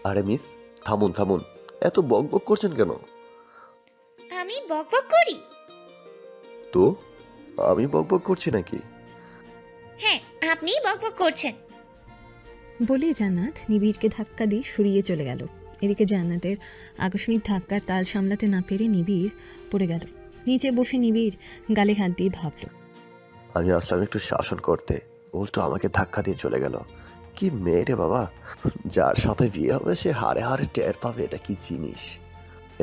আরে মিস, থামুন থামুন, এত বকবক করছেন কেন? আমি বকবক করি? তো আমি বকবক করছি নাকি? হ্যাঁ, আপনিই বকবক করছেন। বলে জান্নাত নিবিড়কে ধাক্কা দিয়ে সরিয়ে চলে গেল। এদিকে জান্নাতের আকস্মিক ধাক্কার তাল সামলাতে না পেরে নিবিড় পড়ে গেল। নিচে বসে নিবিড় গালে হাত দিয়ে ভাবল, আমি আসলাম একটু শাসন করতে, উল্টো আমাকে ধাক্কা দিয়ে চলে গেল। কি মেয়ে রে বাবা! যার সাথে বিয়ে হবে সে হাড়ে হাড়ে টের পাবে এটা কি জিনিস।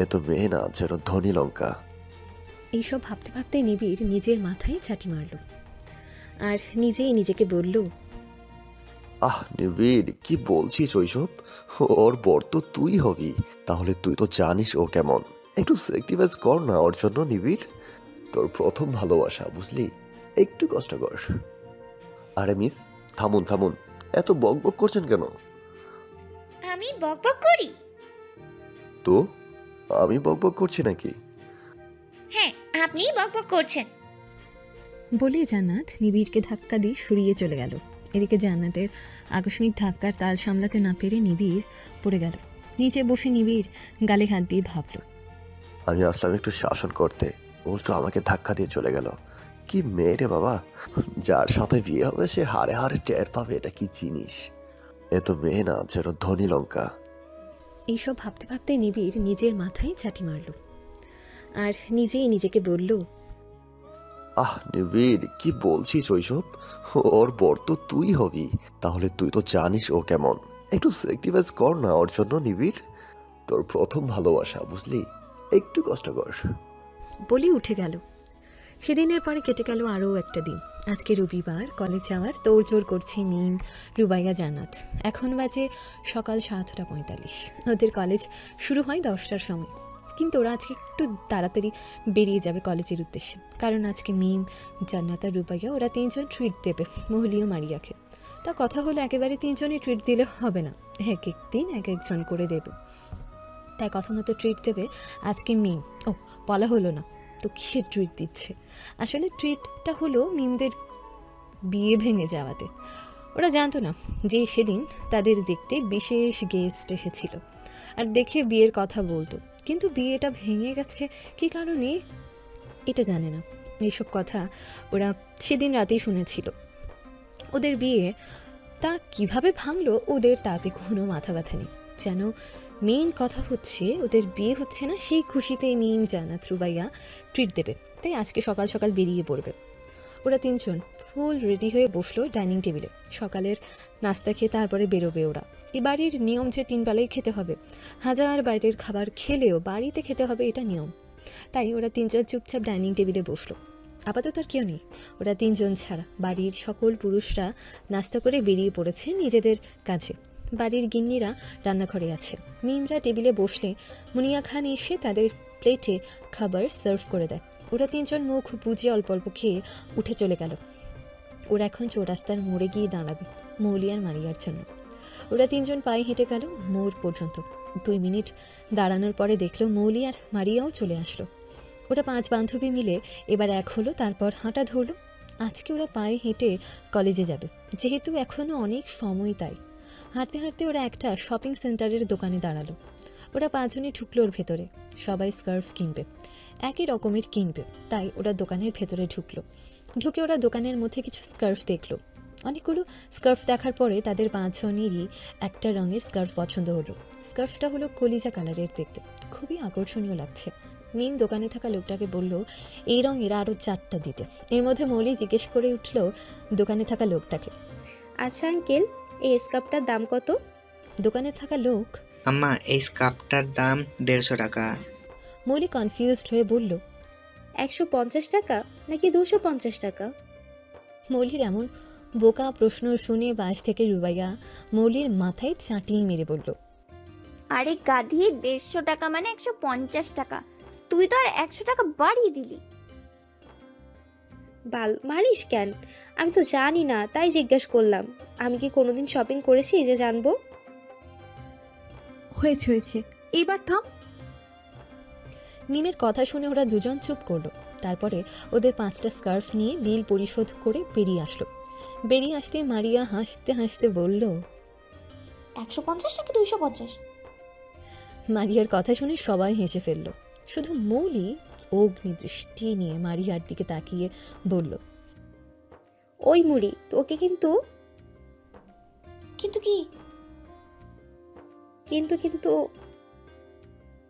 এত মেয়ে না, যেন ধনী লঙ্কা। এইসব ভাবতে ভাবতে নিবিড় নিজের মাথায় চাটি মারল আর নিজেই নিজেকে বলল, আহ নিবিড়, কি বলছিস ওইসব? ওর বর তো তুই হবি। তাহলে তুই তো জানিস ও কেমন। একটু স্যাক্রিফাইস কর না ওর জন্য নিবিড়। তোর প্রথম ভালোবাসা, বুঝলি? একটু কষ্ট কর। আরে মিস, থামুন থামুন, এত বকবক করছেন কেন? আমি বকবক করি? তো আমি বকবক করছি নাকি? হ্যাঁ, আপনিই বকবক করছেন। বলে জান্নাত নিবিড়কে ধাক্কা দিয়ে সরিয়ে চলে গেল। এদিকে জান্নাতের আকস্মিক ধাক্কার তাল সামলাতে না পেরে নিবিড় পড়ে গেল। নিচে বসে নিবিড় গালে হাত দিয়ে ভাবল, আমি আসলাম একটু শাসন করতে, উল্টো আমাকে ধাক্কা দিয়ে চলে গেল। কি মেয়ে রে বাবা! যার সাথে বিয়ে হবে সে হাড়ে হাড়ে টের পাবে এটা কি জিনিস। এত মেয়ে না, যেন ধনী লঙ্কা। এইসব ভাবতে ভাবতে নিবিড় নিজের মাথায় চাটি মারল আর নিজেই নিজেকে বলল, আহ নিবিড়, কি বলছিস ওইসব? ওর বর তো তুই হবি। তাহলে তুই তো জানিস ও কেমন। একটু স্যাক্রিফাইস কর না ওর জন্য নিবিড়। তোর প্রথম ভালোবাসা, বুঝলি? একটু কষ্ট কর। বলে উঠে গেল। সেদিনের পরে কেটে গেল আরও একটা দিন। আজকে রবিবার, কলেজ যাওয়ার তোড়জোড় করছে মিম, রুবাইয়া, জান্নাত। এখন বাজে সকাল 7:45। ওদের কলেজ শুরু হয় 10টার সময়, কিন্তু ওরা আজকে একটু তাড়াতাড়ি বেরিয়ে যাবে কলেজের উদ্দেশ্যে। কারণ আজকে মিম, জান্নাত আর রুবাইয়া ওরা তিনজন ট্রিট দেবে মৌলি ও মারিয়াকে। তা কথা হলো একেবারে তিনজনই ট্রিট দিলে হবে না, এক এক দিন এক একজন করে দেবে। তাই কথা মতো ট্রিট দেবে আজকে মিম। ও, বলা হলো না তো কিসের ট্রিট দিচ্ছে। আসলে ট্রিটটা হলো মিমদের বিয়ে ভেঙে যাওয়াতে। ওরা জানতো না যে সেদিন তাদের দেখতে বিশেষ গেস্ট এসেছিল আর দেখে বিয়ের কথা বলতো, কিন্তু বিয়েটা ভেঙে গেছে কী কারণে এটা জানে না। এইসব কথা ওরা সেদিন রাতেই শুনেছিল। ওদের বিয়ে তা কিভাবে ভাঙলো ওদের তাতে কোনো মাথা ব্যথা নেই। যেন মেইন কথা হচ্ছে ওদের বিয়ে হচ্ছে না, সেই খুশিতেই মিম, জান্নাত, রুবাইয়া ট্রিট দেবে। তাই আজকে সকাল সকাল বেরিয়ে পড়বে। ওরা তিনজন ফুল রেডি হয়ে বসলো ডাইনিং টেবিলে। সকালের নাস্তা খেয়ে তারপরে বেরোবে ওরা। এই বাড়ির নিয়ম যে 3 বেলাই খেতে হবে। হাজার বাইরের খাবার খেলেও বাড়িতে খেতে হবে, এটা নিয়ম। তাই ওরা তিনজন চুপচাপ ডাইনিং টেবিলে বসলো। আপাতত আর কেউ নেই, ওরা তিনজন ছাড়া। বাড়ির সকল পুরুষরা নাস্তা করে বেরিয়ে পড়েছে নিজেদের কাজে। বাড়ির গিন্নিরা রান্নাঘরে আছে। মিমরা টেবিলে বসলে মুনিয়া খান এসে তাদের প্লেটে খাবার সার্ভ করে দেয়। ওরা তিনজন মুখ বুঝে অল্প অল্প খেয়ে উঠে চলে গেল। ওরা এখন চৌরাস্তার মোড়ে গিয়ে দাঁড়াবে মৌলি আর মারিয়ার জন্য। ওরা তিনজন পায়ে হেঁটে গেল মোড় পর্যন্ত। 2 মিনিট দাঁড়ানোর পরে দেখলো মৌলি আর মারিয়াও চলে আসলো। ওরা 5 বান্ধবী মিলে এবার এক হলো, তারপর হাঁটা ধরলো। আজকে ওরা পায়ে হেঁটে কলেজে যাবে, যেহেতু এখনও অনেক সময়। তাই হাঁটতে হাঁটতে ওরা একটা শপিং সেন্টারের দোকানে দাঁড়ালো। ওরা 5 জনই ঢুকলো ওর ভেতরে। সবাই স্কার্ফ কিনবে, একই রকমের কিনবে। তাই ওরা দোকানের ভেতরে ঢুকে ওরা দোকানের মধ্যে কিছু স্কার্ফ দেখলো। অনেকগুলো স্কার্ফ দেখার পরে তাদের 5 জনেরই একটা রঙের স্কার্ফ পছন্দ হলো। স্কার্ফটা হলো কলিজা কালারের, দেখতে খুবই আকর্ষণীয় লাগছে। মিম দোকানে থাকা লোকটাকে বলল এই রঙের আরও 4টা দিতে। এর মধ্যে মৌলি জিজ্ঞেস করে উঠল দোকানে থাকা লোকটাকে, আচ্ছা আঙ্কেল, এই স্কার্ফটার দাম কত? দোকানে থাকা লোক, আম্মা এই স্কার্ফটার দাম 150 টাকা। মৌলি কনফিউজড হয়ে বলল, 150 টাকা নাকি 250 টাকা? মৌলির এমন বোকা প্রশ্ন শুনে বাস থেকে রুবাইয়া মৌলির মাথায় চাটিয়ে মেরে বলল, আরে গাধি, 150 টাকা মানে 150 টাকা। তুই তো আর 100 টাকা বাড়িয়ে দিলি। বাল মারিস কেন? আমি তো জানি না, তাই জিজ্ঞেস করলাম। আমি কি কোনোদিন শপিং করেছি যে জানবো? হয়েছে, এবার থাম। মিমের কথা শুনে ওরা দুজন চুপ করলো। তারপরে ওদের 5টা স্কার্ফ নিয়ে বিল পরিশোধ করে বেরিয়ে আসলো। বেরিয়ে আসতে মারিয়া হাসতে হাসতে বলল, 150 নাকি 250? মারিয়ার কথা শুনে সবাই হেসে ফেলল। শুধু মৌলি অগ্নি দৃষ্টি নিয়ে মারিয়ার দিকে তাকিয়ে বলল, ওই মুড়ি তোকে কিন্তু কিন্তু কি? কিন্তু কিন্তু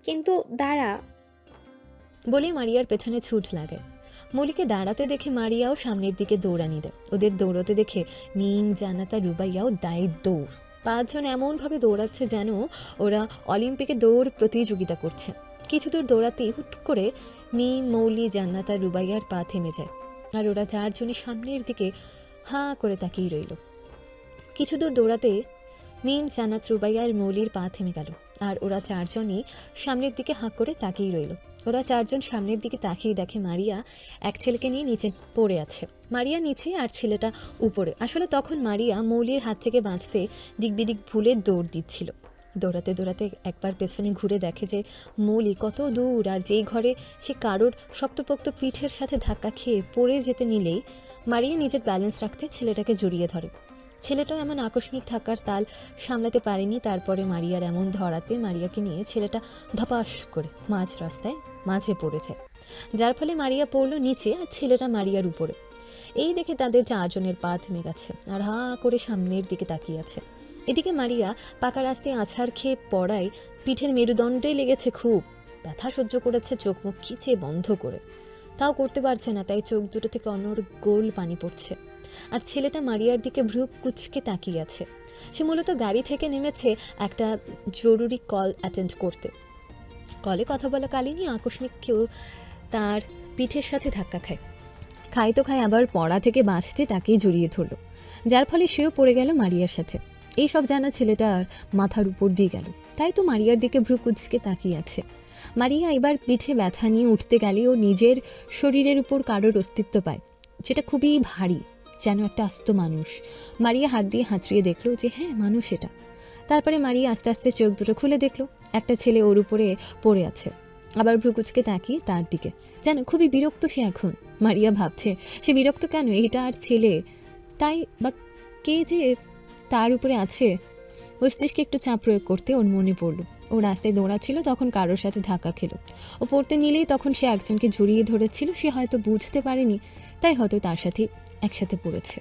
কিন্তু দাঁড়া। বলে মারিয়ার পেছনে ছুট লাগে। মৌলিকে দাঁড়াতে দেখে মারিয়াও সামনের দিকে দৌড়ানি দেয়। ওদের দৌড়তে দেখে মিম, জান্নাত আর রুবাইয়াও দেয় দৌড়। 5 জন এমনভাবে দৌড়াচ্ছে যেন ওরা অলিম্পিকে দৌড় প্রতিযোগিতা করছে। কিছু দূর দৌড়াতেই হুট করে মিম, মৌলি, জান্নাত আর রুবাইয়ার পা থেমে যায়, আর ওরা 4 জনই সামনের দিকে হাঁ করে তাকিয়ে রইল। কিছু দূর দৌড়াতে মিম, জান্নাত, রুবাইয়া আর মৌলির পা থেমে গেল, আর ওরা 4 জনই সামনের দিকে হাঁ করে তাকিয়ে রইল। ওরা 4 জন সামনের দিকে তাকিয়ে দেখে মারিয়া এক ছেলেকে নিয়ে নিচে পড়ে আছে। মারিয়া নিচে আর ছেলেটা উপরে। আসলে তখন মারিয়া মৌলির হাত থেকে বাঁচতে দিক বিদিক ভুলে দৌড় দিচ্ছিল। দৌড়াতে দৌড়াতে একবার পেছনে ঘুরে দেখে যে মৌলি কত দূর, আর যেই ঘরে সে কারোর শক্তপোক্ত পিঠের সাথে ধাক্কা খেয়ে পড়ে যেতে নিলেই মারিয়া নিজের ব্যালেন্স রাখতে ছেলেটাকে জড়িয়ে ধরে। ছেলেটাও এমন আকস্মিক থাকার তাল সামলাতে পারেনি। তারপরে মারিয়ার এমন ধরাতে মারিয়াকে নিয়ে ছেলেটা ধপাস করে মাঝ রাস্তায় মাঝে পড়েছে, যার ফলে মারিয়া পড়ল নিচে আর ছেলেটা মারিয়ার উপরে। এই দেখে তাদের 4 জনের পা থেমে গেছে আর হা করে সামনের দিকে তাকিয়ে আছে। এদিকে মারিয়া পাকা রাস্তায় আছাড় খেয়ে পড়ায় পিঠের মেরুদণ্ডে লেগেছে খুব। ব্যথা সহ্য করেছে চোখ মুখ খিচে বন্ধ করে, তাও করতে পারছে না, তাই চোখ দুটো থেকে অনর্গল পানি পড়ছে। আর ছেলেটা মারিয়ার দিকে ভ্রু কুচকে তাকিয়ে আছে। সে মূলত গাড়ি থেকে নেমেছে একটা জরুরি কল অ্যাটেন্ড করতে। কলে কথা বলাকালীনই আকস্মিক কেউ তার পিঠের সাথে ধাক্কা খায় তো খায়, আবার পড়া থেকে বাঁচতে তাকেই জড়িয়ে ধরল, যার ফলে সেও পড়ে গেল মারিয়ার সাথে। এই সব জানা ছেলেটার মাথার উপর দিয়ে গেল, তাই তো মারিয়ার দিকে ভ্রু কুচকে তাকিয়ে আছে। মারিয়া এবার পিঠে ব্যথা নিয়ে উঠতে গেলেও নিজের শরীরের উপর কারোর অস্তিত্ব পায়, যেটা খুবই ভারী, যেন একটা আস্ত মানুষ। মারিয়া হাত দিয়ে হাতড়িয়ে দেখলো যে হ্যাঁ মানুষ এটা। তারপরে মারিয়া আস্তে আস্তে চোখ দুটো খুলে দেখলো একটা ছেলে ওর উপরে পড়ে আছে। আবার ভ্রুকুচকে তাকিয়ে তার দিকে, যেন খুবই বিরক্ত সে এখন। মারিয়া ভাবছে সে বিরক্ত কেন, এটা আর ছেলে তাই বা কে যে তার উপরে আছে। মস্তিষ্কে একটু চাপ প্রয়োগ করতে ওর মনে পড়লো ও রাস্তায় দৌড়াচ্ছিল, তখন কারোর সাথে ধাক্কা খেলো। ও পড়তে নিলেই তখন সে একজনকে জড়িয়ে ধরেছিল। সে হয়তো বুঝতে পারেনি, তাই হয়তো তার সাথে একসাথে পড়েছে।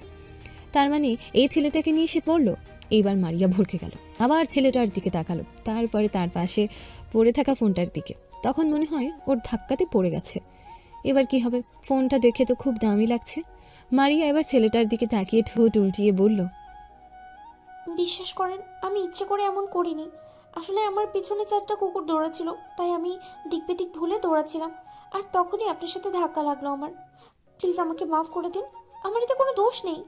তার মানে এই ছেলেটাকে নিয়ে সে পড়লো। এইবার মারিয়া ভরকে গেল, আবার ছেলেটার দিকে তাকালো, তারপরে তার পাশে পড়ে থাকা ফোনটার দিকে। তখন মনে হয় ওর ধাক্কাতে পড়ে গেছে। এবার কি হবে? ফোনটা দেখে তো খুব দামি লাগছে। মারিয়া এবার ছেলেটার দিকে তাকিয়ে ঠোঁট উল্টিয়ে বলল, বিশ্বাস করেন আমি ইচ্ছে করে এমন করিনি। আসলে আমার পিছনে 4টা কুকুর দৌড়াচ্ছিল, তাই আমি দিক বেদিক ভুলে দৌড়াচ্ছিলাম, আর তখনই আপনার সাথে ধাক্কা লাগলো আমার। প্লিজ আমাকে মাফ করে দিন, আমার এতে কোনো দোষ নেই।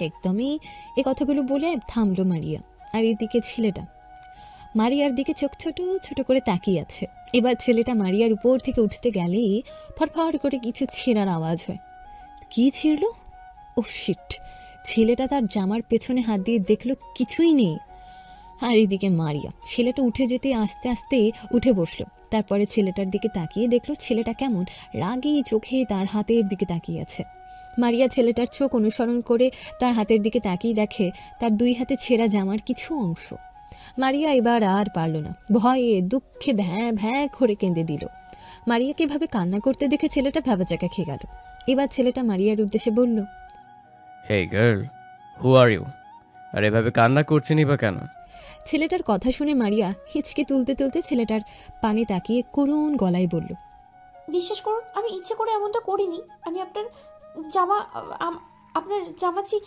একদমই এই কথাগুলো বলে থামলো মারিয়া। আর এদিকে ছেলেটা মারিয়ার দিকে চোখ ছোট ছোট করে তাকিয়ে আছে। এবার ছেলেটা মারিয়ার উপর থেকে উঠতে গেলেই ফরফর করে কিছু ছেঁড়ার আওয়াজ হয়। কি ছিঁড়ল? ও শিট! ছেলেটা তার জামার পেছনে হাত দিয়ে দেখলো কিছুই নেই। আর এদিকে মারিয়া ছেলেটা উঠে যেতে আস্তে আস্তে উঠে বসলো। তারপরে ছেলেটার দিকে তাকিয়ে দেখলো ছেলেটা কেমন রাগী চোখে তার হাতের দিকে তাকিয়ে আছে। মারিয়া ছেলেটার চোখ অনুসরণ করে তার হাতের দিকে তাকিয়ে দেখে তার 2 হাতে ছেঁড়া জামার কিছু অংশ। মারিয়া এবার আর পারল না, ভয়ে দুঃখে ভ্যাঁ ভ্যাঁ করে কেঁদে দিল। মারিয়াকে এভাবে কান্না করতে দেখে ছেলেটা ভ্যাবাচাকা খেয়ে গেল। এবার ছেলেটা মারিয়ার উদ্দেশ্যে বলল, হেই গার্ল, হু আর ইউ? আর এভাবে কান্না করছেনই বা কেন? ছেলেটার কথা শুনে মারিয়া হিচকে তুলতে তুলতে ছেলেটার পানে তাকিয়ে করুণ গলায় বলল, বিশ্বাস করুন আমি ইচ্ছে করে এমনটা করিনি। আমি আপনার জামা আপনার জামাচি।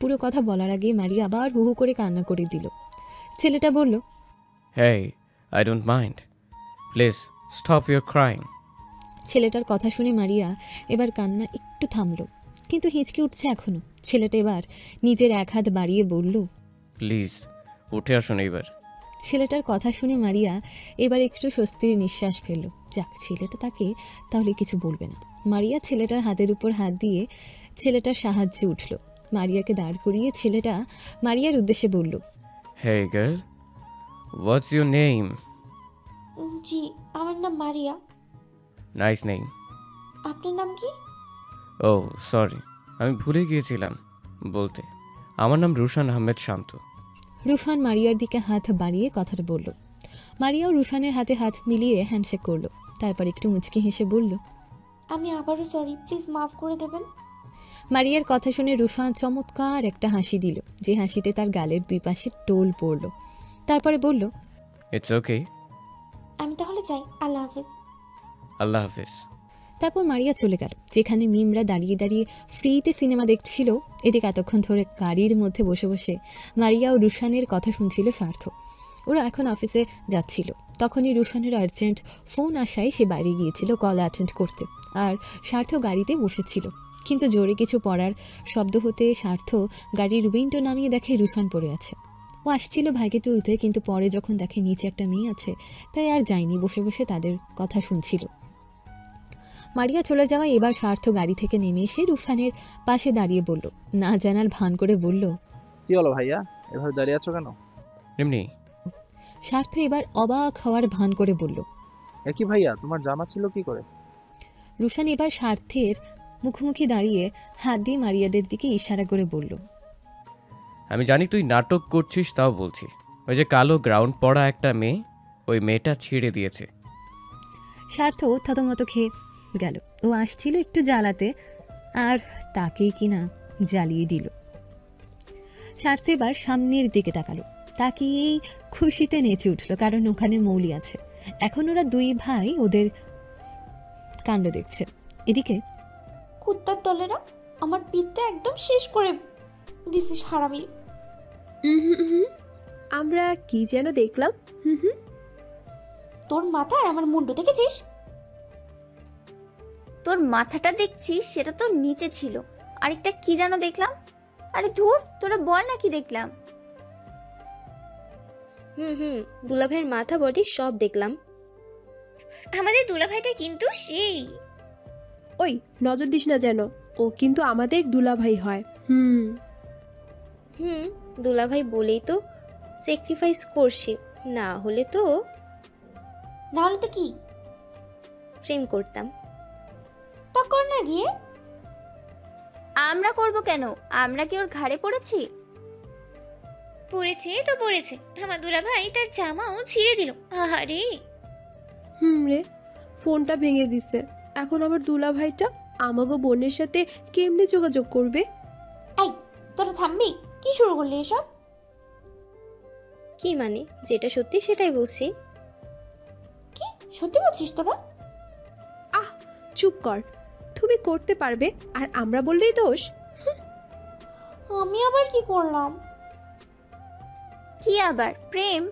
পুরো কথা বলার আগে মারিয়া আবার হু হু করে কান্না করে দিল। ছেলেটা বলল, hey, I don't mind, please stop your crying. ছেলেটার কথা শুনে মারিয়া এবার কান্না একটু থামলো, কিন্তু হিচকে উঠছে এখনো। ছেলেটা এবার নিজের 1 হাত বাড়িয়ে বলল, প্লিজ উঠে আসুন এইবার। ছেলেটার কথা শুনে মারিয়া এবার একটু স্বস্তির নিঃশ্বাস ফেলল। যাক, ছেলেটা তাকে তাহলে কিছু বলবে না। মারিয়া ছেলেটার হাতের উপর হাত দিয়ে ছেলেটার সাহায্যে উঠল। মারিয়াকে দাঁড় করিয়ে ছেলেটা মারিয়ার উদ্দেশ্যে বলল, হেই গার্ল, হোয়াটস ইউর নেম? জি, আমার নাম মারিয়া। Nice name. আপনার নাম কি? ও সরি, আমি ভুলে গিয়েছিলাম বলতে, আমার নাম রুশান আহমেদ শান্ত। রুশান মারিয়ার দিকে হাত বাড়িয়ে কথাটা বলল। মারিয়াও রুশানের হাতে হাত মিলিয়ে হ্যান্ডশেক করলো, তারপর একটু মুচকি হেসে বলল, আমি আবারও সরি, প্লিজ মাফ করে দেবেন। মারিয়ার কথা শুনে রুশান চমৎকার একটা হাসি দিল, যে হাসিতে তার গালের দুই পাশে টোল পড়ল। তারপরে বলল, ইটস ওকে। আমি তাহলে যাই, আল্লাহ হাফেজ। আল্লাহ হাফেজ। তারপর মারিয়া চলে গেল। যেখানে মিমরা দাঁড়িয়ে দাঁড়িয়ে ফ্রিতে সিনেমা দেখছিল, এদিকে এতক্ষণ ধরে গাড়ির মধ্যে বসে বসে মারিয়া ও রুশানের কথা শুনছিল স্বার্থ। ওরা এখন অফিসে যাচ্ছিল। তখনই রুশানের আর্জেন্ট ফোন আসায় সে বাইরে গিয়েছিল কল অ্যাটেন্ড করতে, আর স্বার্থ গাড়িতে বসেছিল। কিন্তু জোরে কিছু পড়ার শব্দ হতে স্বার্থ গাড়ির উইন্ডো নামিয়ে দেখে রুশান পড়ে আছে। ও আসছিল ভাইকে তুলতে, কিন্তু পরে যখন দেখে নিচে একটা মেয়ে আছে, তাই আর যায়নি, বসে বসে তাদের কথা শুনছিল। মারিয়া চলে যাওয়ায় এবার স্বার্থ গাড়ি থেকে নেমে এসে রুশানের পাশে দাঁড়িয়ে বলল, না জানার ভান করে বলল, কি হলো ভাইয়া, এভাবে দাঁড়িয়ে আছো কেন? এমনি। স্বার্থ এবার অবাক হওয়ার ভান করে বলল, একই ভাইয়া, তোমার জামা ছিল কি করে? রুশান এবার স্বার্থের মুখোমুখি দাঁড়িয়ে হাত দিয়ে মারিয়াদের দিকে ইশারা করে বলল, আমি জানি তুই নাটক করছিস, তাও বলছি, ওই যে কালো গ্রাউন্ড পরা একটা মেয়ে, ওই মেয়েটা ছিঁড়ে দিয়েছে। স্বার্থ থতমত খেয়ে গেল। ও আসছিল একটু জ্বালাতে, আর তাকেই কিনা জ্বালিয়ে দিল। স্বার্থ এবার সামনের দিকে তাকালো, তাকিয়েই খুশিতে নেচে উঠল, কারণ ওখানে মৌলি আছে। এখন ওরা দুই ভাই ওদের কাণ্ড দেখছে। এদিকে কুত্তার দলেরা আমার পিঠটা একদম শেষ করে দিছিস হারামি। আমরা কি যেন দেখলাম? তোর মাথা আর আমার মুন্ডু দেখেছিস? তোর মাথাটা দেখছিস, সেটা তো নিচে ছিল। আরেকটা কি যেন দেখলাম। আরে ধুর, তোরা বল না কি দেখলাম। দুলাভাইয়ের মাথা বডি সব দেখলাম। আমাদের দুলাভাইটা কিন্তু সেই। ওই নজর দিস না যেন, ও কিন্তু আমাদের দুলাভাই হয়। দুলাভাই বলেই তো স্যাক্রিফাইস করছি, না হলে তো কি প্রেম করতাম। তা কর না গিয়ে। আমরা করব কেন? আমরা কি ওর ঘাড়ে পড়েছি? পড়েছে তো পড়েছে, আমার দুলাভাই তার জামাও ছিঁড়ে দিল। আহারে। রে, ফোনটা ভেঙে দিছে। এখন আবার দুলাভাইটা আমাগো বোনের সাথে কেমনে যোগাযোগ করবে? এই তোরা থামবি? কি শুরু করলি এসব? কি মানে, যেটা সত্যি সেটাই বলছি। কি সত্যি বলছিস তোরা? আহ, চুপ কর। তুমি করতে পারবে আর আমরা বললেই দোষ? আমি আবার কি করলাম? কি আবার প্রেম?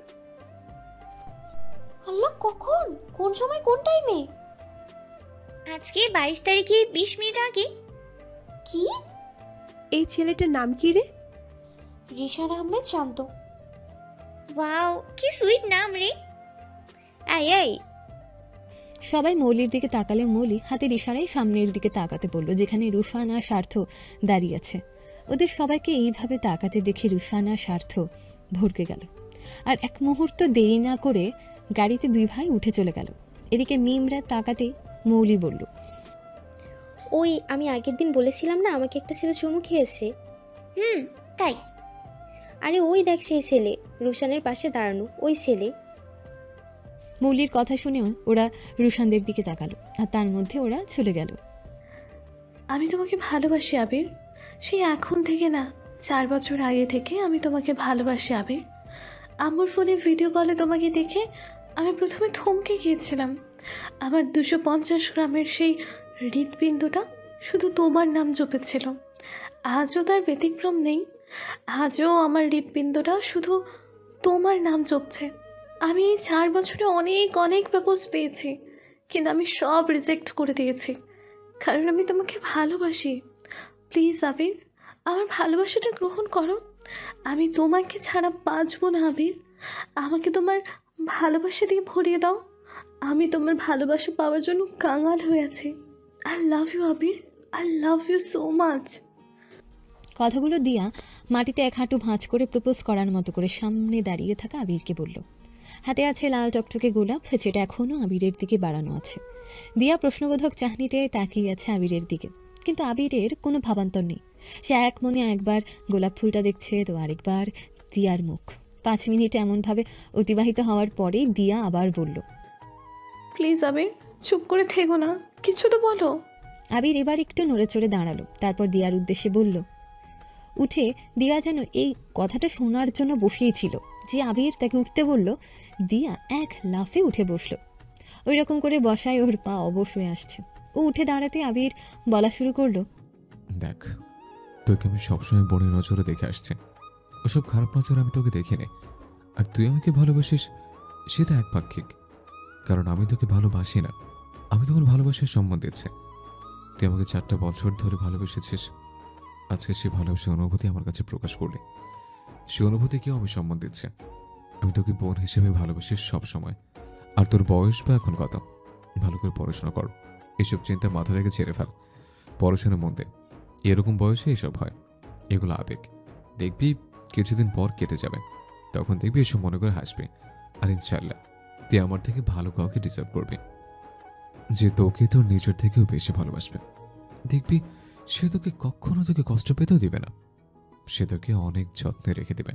আল্লাহ, কখন, কোন সময়, কোন টাইমে? আজকে 22 তারিখে 20 মিনিট আগে। কি? এই ছেলেটার নাম কি রে? রিশান আহমেদ শান্ত। ওয়াও, কি সুইট নাম রে। এই সবাই মৌলির দিকে তাকালে মৌলি হাতের ইশারায় সামনের দিকে তাকাতে বলল, যেখানে রুশান আর স্বার্থ দাঁড়িয়ে আছে। ওদের সবাইকে এইভাবে তাকাতে দেখে রুশান আর স্বার্থ ভড়কে গেল, আর এক মুহূর্ত দেরি না করে গাড়িতে দুই ভাই উঠে চলে গেল। এদিকে মিমরা তাকাতে মৌলি বলল, ওই আমি আগের দিন বলেছিলাম না আমাকে একটা ছেলে চুমু খেয়েছে? তাই? আরে ওই দেখ সেই ছেলে, রুশানের পাশে দাঁড়ানো ওই ছেলে। মৌলির কথা শুনেও ওরা রুশানদের দিকে তাকালো, আর তার মধ্যে ওরা চলে গেল। আমি তোমাকে ভালোবাসি আবির, সেই এখন থেকে না, 4 বছর আগে থেকে আমি তোমাকে ভালোবাসি আবির। আম্মুর ফোনে ভিডিও কলে তোমাকে দেখে আমি প্রথমে থমকে গিয়েছিলাম। আমার 250 গ্রামের সেই হৃৎপিণ্ডটা শুধু তোমার নাম জপেছিল। আজও তার ব্যতিক্রম নেই, আজও আমার হৃৎপিণ্ডটা শুধু তোমার নাম জপছে। আমি এই 4 বছরে অনেক অনেক প্রপোজ পেয়েছি, কিন্তু আমি সব রিজেক্ট করে দিয়েছি, কারণ আমি তোমাকে ভালোবাসি। প্লিজ আবির, আমার ভালোবাসাটা গ্রহণ করো। আমি তোমাকে ছাড়া বাঁচব না আবির, আমাকে তোমার ভালোবাসা দিয়ে ভরিয়ে দাও। আমি তোমার ভালোবাসা পাওয়ার জন্য কাঙাল হয়ে আছি। I love you Abir, I love you so much. কথাগুলো দিয়া মাটিতে এক হাঁটু ভাঁজ করে প্রপোজ করার মতো করে সামনে দাঁড়িয়ে থাকা আবিরকে বলল। হাতে আছে লাল টকটকে গোলাপ, যেটা এখনও আবিরের দিকে বাড়ানো আছে। দিয়া প্রশ্নবোধক চাহনিতে তাকিয়ে আছে আবিরের দিকে, কিন্তু আবিরের কোনো ভাবান্তর নেই। সে এক মনে একবার গোলাপ ফুলটা দেখছে, তো আরেকবার দিয়ার মুখ। 5 মিনিট এমনভাবে অতিবাহিত হওয়ার পরেই দিয়া আবার বলল, প্লিজ আবির, চুপ করে থেকো না, কিছু তো বলো। আবির এবার একটু নড়ে চড়ে দাঁড়ালো, তারপর দিয়ার উদ্দেশ্যে বলল। উঠে দিয়া যেন এই কথাটা শোনার জন্য বসেই ছিল। যে আবির তাকে উঠতে বলল, দিয়া এক লাফে উঠে বসলো। ওই রকম করে বসায় ওর পা অবশ হয়ে আসছে। ও উঠে দাঁড়াতে আবির বলা শুরু করলো, দেখ, তোকে আমি সবসময় বড় নজরে দেখে আসছি। ওসব খারাপ নজরে আমি তোকে দেখিনি। আর তুই আমাকে ভালোবাসিস সেটা একপাক্ষিক, কারণ আমি তোকে ভালোবাসি না, আমি তোমার ভালোবাসার সম্মান দিচ্ছি। তুই আমাকে 4টা বছর ধরে ভালোবেসেছিস, আজকে সে ভালোবাসার অনুভূতি আমার কাছে প্রকাশ করলি। সে অনুভূতিকেও আমি সম্মান দিচ্ছি। আমি তোকে বোন হিসেবে ভালোবাসি সব সময়। আর তোর বয়স বা এখন কত? ভালো করে পড়াশোনা কর, এসব চিন্তা মাথা থেকে ছেড়ে ফেল, পড়াশোনার মধ্যে। এরকম বয়সে এসব হয়, এগুলো আবেগ। দেখবি কিছুদিন পর কেটে যাবে, তখন দেখবি এসব মনে করে হাসবে। আর ইনশাল্লাহ তুই আমার থেকে ভালো কাউকে ডিজার্ভ করবি, যে তোকে তোর নিজের থেকেও বেশি ভালোবাসবে। দেখবি সে তোকে কখনো তোকে কষ্ট পেতেও দিবে না, সে তোকে অনেক যত্নে রেখে দেবে।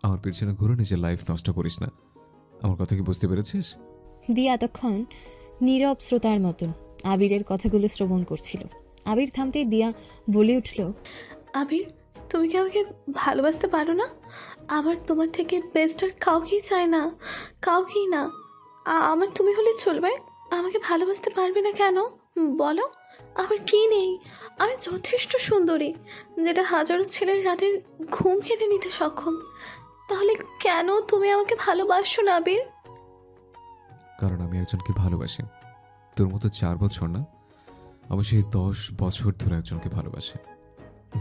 আমার পিছনে ঘুরে নিজের লাইফ নষ্ট করিস না। আমার কথা কি বুঝতে পেরেছিস? দিয়া এতক্ষণ নীরব শ্রোতার মতন আবিরের কথাগুলো শ্রবণ করছিল। আবির থামতেই দিয়া বলে উঠল, আবির, তুমি কি আমাকে ভালোবাসতে পারো না? আমার তোমার থেকে বেস্ট আর কাউকেই চাই না, কাউকেই না। আমার তুমি হলে চলবে, আমাকে ভালোবাসতে পারবে না কেন বলো? আমার কি নেই? আমি যথেষ্ট সুন্দরী, যেটা হাজারো ছেলের রাতের ঘুম কেড়ে নিতে সক্ষম। তাহলে কেন তুমি আমাকে ভালোবাসো না আবির? কারণ আমি একজনকে ভালোবাসি, তোর মতো 4 বছর না, আমি সেই 10 বছর ধরে একজনকে ভালোবাসি।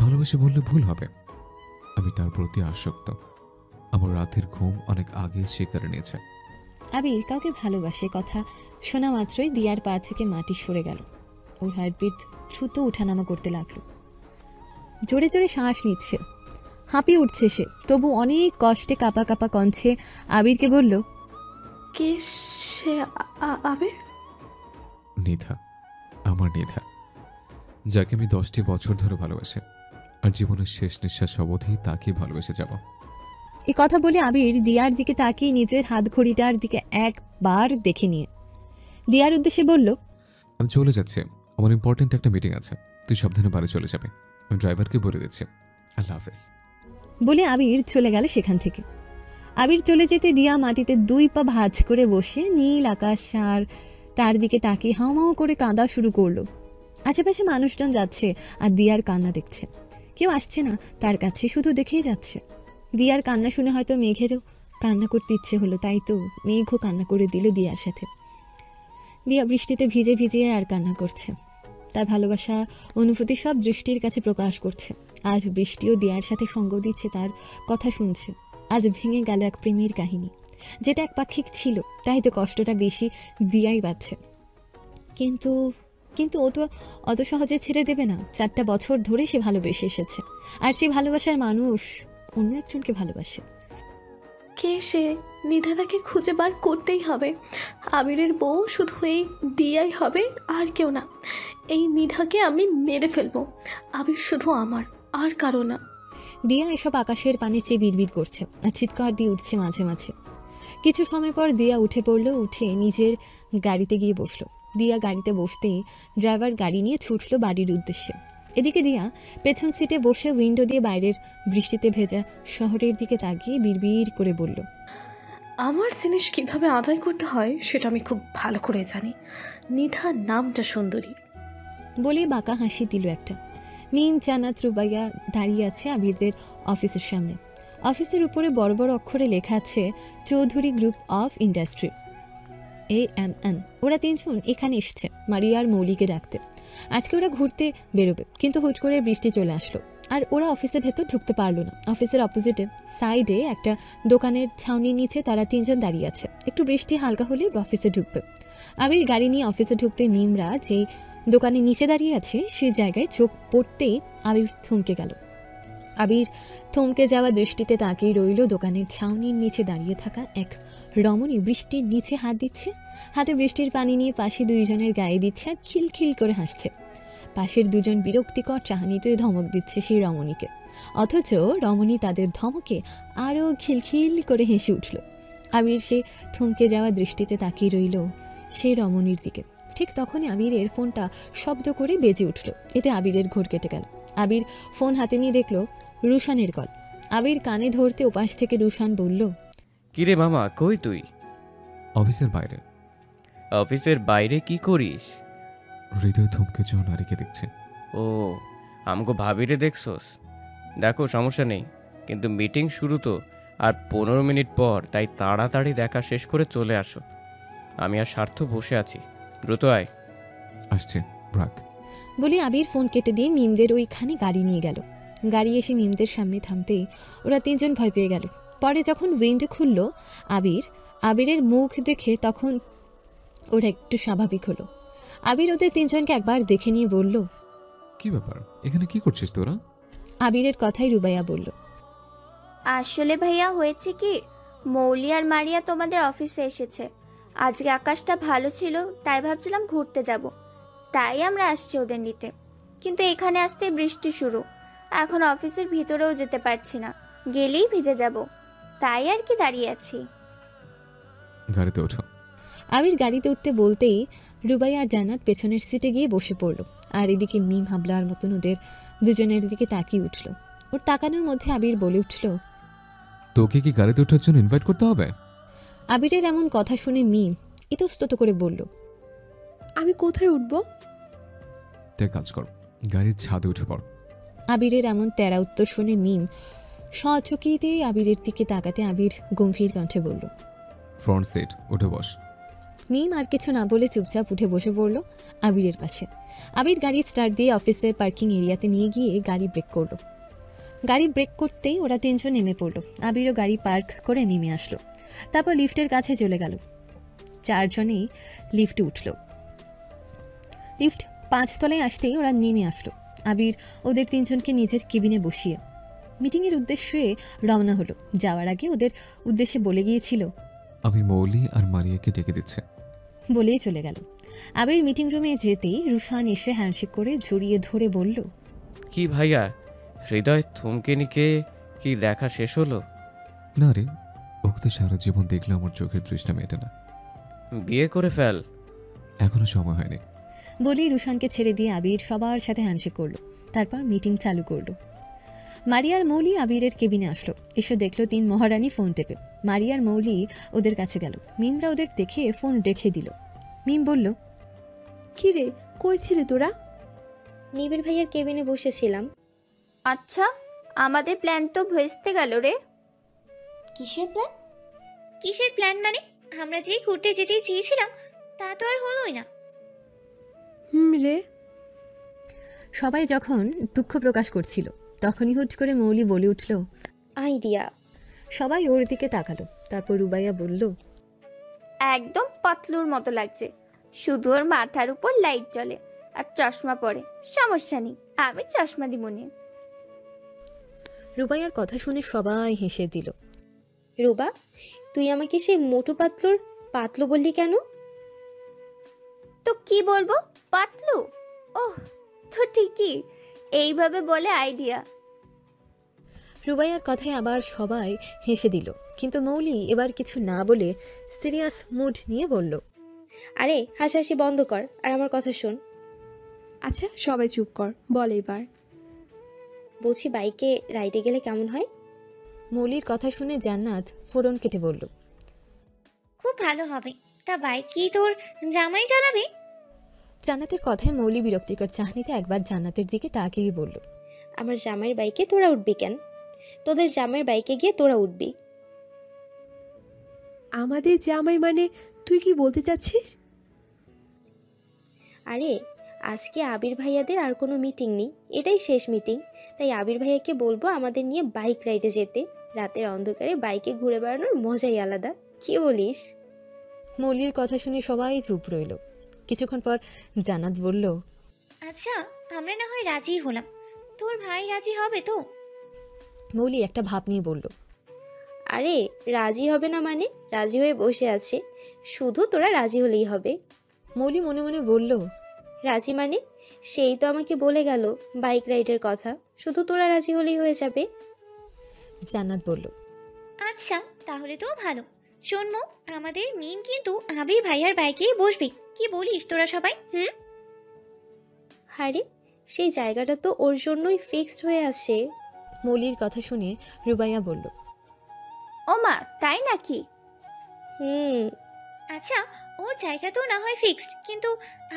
ভালোবাসি বললে ভুল হবে, আমি তার প্রতি আসক্ত। আমার রাতের ঘুম অনেক আগে সে কেড়ে নিয়েছে। আবির কাউকে ভালোবাসে কথা শোনা মাত্রই দিয়ার পা থেকে মাটি সরে গেল। ওর হার্টবিট দ্রুত উঠানামা করতে লাগলো। জোরে জোরে শ্বাস নিচ্ছে, হাঁপিয়ে উঠছে সে। তবু অনেক কষ্টে কাঁপা কাঁপা কণ্ঠে আবিরকে বলল, কে সে আবির? নিধা, আমার নিধা, যাকে আমি 10টি বছর ধরে ভালোবাসি। আর জীবনের শেষ নিঃশ্বাস অবধি তাকে ভালোবেসে যাব। এই কথা বলে আবির দিয়ার দিকে তাকিয়ে নিজের হাত ঘড়িটার দিকে একবার দেখে নিয়ে দিয়ার উদ্দেশ্যে বলল, আমি চলে যাচ্ছি, আমার ইম্পর্টেন্ট একটা মিটিং আছে, তুই সাবধানে বাড়ি চলে যাবে। আমি ড্রাইভারকে বলে দিচ্ছি। আল্লাহ হাফেজ। বলে আবির চলে গেল সেখান থেকে। আবির চলে যেতে দিয়া মাটিতে 2 পা ভাঁজ করে বসে নীল আকাশ আর তার দিকে তাকিয়ে হাউমাউ করে কাঁদা শুরু করলো। আশেপাশে মানুষজন যাচ্ছে আর দিয়ার কান্না দেখছে। কেউ আসছে না তার কাছে, শুধু দেখেই যাচ্ছে। দিয়ার কান্না শুনে হয়তো মেঘেরও কান্না করতে ইচ্ছে হলো, তাই তো মেঘও কান্না করে দিল দিয়ার সাথে। দিয়া বৃষ্টিতে ভিজে ভিজে আর কান্না করছে। তার ভালোবাসা অনুভূতি সব দৃষ্টির কাছে প্রকাশ করছে। আজ বৃষ্টিও দিয়ার সাথে সঙ্গ দিচ্ছে, তার কথা শুনছে। আজ ভেঙে গেল এক প্রেমের কাহিনী, যেটা একপাক্ষিক ছিল, তাই তো কষ্টটা বেশি দিয়াই পাচ্ছে। কিন্তু কিন্তু ও তো অত সহজে ছেড়ে দেবে না। 4টা বছর ধরে সে ভালোবেসে এসেছে, আর সে ভালোবাসার মানুষ অন্য একজনকে ভালোবাসে। কে সে? নিধাদাকে খুঁজে বার করতেই হবে। আবিরের বউ শুধু এই দিয়াই হবে, আর কেউ না। এই নিধাকে আমি মেরে ফেলবো। আবির শুধু আমার, আর কারো না। দিয়া এসব আকাশের পানে চেয়ে বিড়বিড় করছে আর চিৎকার দিয়ে উঠছে মাঝে মাঝে। কিছু সময় পর দিয়া উঠে পড়লো, উঠে নিজের গাড়িতে গিয়ে বসলো। দিয়া গাড়িতে বসতেই ড্রাইভার গাড়ি নিয়ে ছুটলো বাড়ির উদ্দেশ্যে। এদিকে দিয়া পেছন সিটে বসে উইন্ডো দিয়ে বাইরের বৃষ্টিতে ভেজা শহরের দিকে তাকিয়ে বিড়বিড় করে বলল, আমার জিনিস কিভাবে আদায় করতে হয় সেটা আমি খুব ভালো করে জানি। নিধা নামটা সুন্দরী। বলে বাঁকা হাসি দিল একটা। মিম, জান্নাত, রুবাইয়া দাঁড়িয়ে আছে আবিরদের অফিসের সামনে। অফিসের উপরে বড় বড় অক্ষরে লেখা আছে Chowdhury group of industry, AMN। ওরা 3 জন এখানে এসছে মারিয়া আর মৌলিকে ডাকতে। আজকে ওরা ঘুরতে বেরোবে, কিন্তু হুট করে বৃষ্টি চলে আসলো আর ওরা অফিসের ভেতর ঢুকতে পারলো না। অফিসের অপোজিটে সাইডে একটা দোকানের ছাউনির নিচে তারা 3 জন দাঁড়িয়ে আছে। একটু বৃষ্টি হালকা হলে অফিসে ঢুকবে। আবির গাড়ি নিয়ে অফিসে ঢুকতে মিমরা যেই দোকানের নিচে দাঁড়িয়ে আছে সেই জায়গায় চোখ পড়তেই আবির থমকে গেল। আবির থমকে যাওয়া দৃষ্টিতে তাকিয়ে রইল দোকানের ছাউনির নিচে দাঁড়িয়ে থাকা এক রমণী। বৃষ্টির নিচে হাত দিচ্ছে, হাতে বৃষ্টির পানি নিয়ে পাশে 2 জনের গায়ে দিচ্ছে আর খিলখিল করে হাসছে। পাশের দুজন বিরক্তিকর চাহনিতে ধমক দিচ্ছে সেই রমণীকে, অথচ রমণী তাদের ধমকে আরও খিলখিল করে হেসে উঠল। আবির সে থমকে যাওয়া দৃষ্টিতে তাকিয়ে রইল সেই রমণীর দিকে। ঠিক তখনই আবিরের ফোনটা শব্দ করে বেজে উঠল। এতে আবিরের ঘোর কেটে গেল। আবির ফোন হাতে নিয়ে দেখল রুশানের কল। আবির কানে ধরতে ওপাশ থেকে রুশান বলল, কিরে মামা, কই তুই? অফিসের বাইরে। অফিসের বাইরে কি করিস? হৃদয় থমকে যাওয়া নারীকে দেখছে। ও, আমগো ভাবিরে দেখছস? দেখো, সমস্যা নেই, কিন্তু মিটিং শুরু তো আর 15 মিনিট পর, তাই তাড়াতাড়ি দেখা শেষ করে চলে আসো। আমি আর স্বার্থ বসে আছি, দ্রুত আয়। আসছে, রাখ। বলে আবির ফোন কেটে দিয়ে মিমদের ওইখানে গাড়ি নিয়ে গেল। গাড়ি এসে মিমদের সামনে থামতেই ওরা তিনজন ভয় পেয়ে গেল। পরে যখন উইন্ডো খুলল আবিরের মুখ দেখে তখন ওরা একটু স্বাভাবিক হলো। আবির ওদের তিনজনকে একবার দেখে নিয়ে বলল, কি ব্যাপার, এখানে কি করছিস তোরা? আবিরের কথাই রুবাইয়া বলল, আসলে ভাইয়া হয়েছে কি, মৌলি আর মারিয়া তোমাদের অফিসে এসেছে। আজকে আকাশটা ভালো ছিল, তাই ভাবছিলাম ঘুরতে যাব, তাই আমরা আসছি ওদের নিতে। কিন্তু এখানে আসতে বৃষ্টি শুরু, এখন অফিসের ভিতরেও যেতে পারছি না, গেলেই ভিজে যাব, তাই আর কি দাঁড়িয়ে আছি। গাড়িতে ওঠো। আবির গাড়িতে উঠতে বলতেই রুবাইয়া আর জান্নাত পেছনের সিটে গিয়ে বসে পড়ল। আর এদিকে মিম হাবলার মতন ওদের দুজনের দিকে তাকিয়ে উঠল। ওর তাকানোর মধ্যে আবির বলে উঠল, তোকে কি গাড়িতে ওঠার জন্য ইনভাইট করতে হবে? আবিরের এমন কথা শুনে মিম ইতস্তত করে বলল, আমি কোথায় উঠবো? তুই কাজ কর, গাড়ির ছাদে উঠে পড়। আবিরের এমন তেরা উত্তর শুনে মিম সচকিতে আবিরের দিকে তাকাতে আবির গম্ভীর কণ্ঠে বলল, ফ্রন্ট সিট, উঠে বস। মিম আর কিছু না বলে চুপচাপ উঠে বসে পড়ল আবিরের পাশে। আবির গাড়ি স্টার্ট দিয়ে অফিসের পার্কিং এরিয়াতে নিয়ে গিয়ে গাড়ি ব্রেক করলো। গাড়ি ব্রেক করতেই ওরা তিনজন নেমে পড়ল। আবিরও গাড়ি পার্ক করে নেমে আসলো। তারপর লিফটের কাছে চলে গেল। চারজনেই লিফটে উঠল। লিফট 5 তলায় আসতেই ওরা নেমে আসলো। আবির ওদের তিনজনকে নিজের কেবিনে বসিয়ে মিটিংয়ের উদ্দেশ্যে রওনা হলো। যাওয়ার আগে ওদের উদ্দেশ্যে বলে গিয়েছিল, আমি মৌলি আর মারিয়াকে ডেকে দিচ্ছে, বলেই চলে গেল। আবির মিটিং রুমে যেতেই রুশান এসে হ্যান্ডশেক করে জড়িয়ে ধরে বলল, কি ভাইয়া, হৃদয় থমকে নিকে কি দেখা শেষ হলো? না রে, ওকে তো সারা জীবন দেখলে আমার চোখের দৃষ্টি মেটে না। বিয়ে করে ফেল। এখনো সময় হয়নি। বলেই রুশানকে ছেড়ে দিয়ে আবির সবার সাথে হ্যান্ডশেক করলো। তারপর মিটিং চালু করলো। মারিয়ার মৌলি আবিরের কেবিনে আসলো। এসে দেখলো 3 মহারানী ফোন টেপে। মারিয়ার মৌলি ওদের কাছে গেল। মিমরা ওদের দেখে ফোন রেখে দিল। মিম বলল, কি রে, কই ছিলে তোরা? নিবিড় ভাইয়ার কেবিনে বসেছিলাম। আচ্ছা, আমাদের প্ল্যান তো ভেস্তে গেল রে। কিসের প্ল্যান? কিসের প্ল্যান মানে? আমরা যেই ঘুরতে যেতে চেয়েছিলাম তা তো আর হলোই না। রে। সবাই যখন দুঃখ প্রকাশ করছিল তখনই হুট করে মৌলি বলে উঠল, আইডিয়া। সবাই ওর দিকে তাকালো। তারপর রুবাইয়া বলল, একদম পাতলুর মতো লাগছে, শুধু ওর মাথার উপর লাইট জ্বলে আর চশমা পরে। সমস্যা নেই, আমি চশমা দিব নে। রুবাইয়ার কথা শুনে সবাই হেসে দিল। রুবা, তুই আমাকে সেই মোটু পাতলু বললি কেন? তো কি বলবো, পাতলু? ওহ, তো ঠিকই, এইভাবে বলে আইডিয়া। রুবাইয়ার কথায় আবার সবাই হেসে দিল। কিন্তু মৌলি এবার কিছু না বলে সিরিয়াস মুড নিয়ে বলল, আরে হাসাহাসি বন্ধ কর আর আমার কথা শোন। আচ্ছা সবাই চুপ কর, বল এবার। বলছি বাইকে রাইডে গেলে কেমন হয়? মৌলির কথা শুনে জান্নাত ফোড়ন কেটে বলল, খুব ভালো হবে। তা বাইক কি তোর জামাই চালাবে? জান্নাতের কথায় মৌলি বিরক্তিকর চাহনিতে একবার জান্নাতের দিকে তাকিয়ে বলল, আমার জামাইয়ের বাইকে তোরা উঠবি কেন? তোদের জামাইয়ের বাইকে গিয়ে তোরা উঠবি। আমাদের জামাই মানে তুই কি বলতে চাচ্ছিস? আরে আজকে আবির ভাইয়াদের আর কোনো মিটিং নেই, এটাই শেষ মিটিং। তাই আবির ভাইয়াকে বলবো আমাদের নিয়ে বাইক রাইডে যেতে। রাতের অন্ধকারে বাইকে ঘুরে বেড়ানোর মজাই আলাদা, কি বলিস? মৌলির কথা শুনে সবাই চুপ রইল। কিছুক্ষণ পর জান্নাত বলল, আচ্ছা, আমরা না হয় রাজি হলাম, তোর ভাই রাজি হবে তো? মৌলি একটা ভাব নিয়ে বলল, আরে রাজি হবে না মানে? রাজি হয়ে বসে আছে, শুধু তোরা রাজি হলেই হবে। মৌলি মনে মনে বলল, রাজি মানে সেই তো আমাকে বলে গেল বাইক রাইডের কথা, শুধু তোরা রাজি হলেই হয়ে যাবে। জান্নাত বলল, আচ্ছা তাহলে তো ভালো। শোনমো, আমাদের মিম কিন্তু আবির ভাইয়ার বাইকেই বসবে, কি বলিস তোরা সবাই? আরে সেই জায়গাটা তো ওর জন্যই ফিক্সড হয়ে আছে। মৌলির কথা শুনে রুবাইয়া বলল, ও মা, তাই নাকি? আচ্ছা, ওর জায়গা তো না হয় ফিক্সড, কিন্তু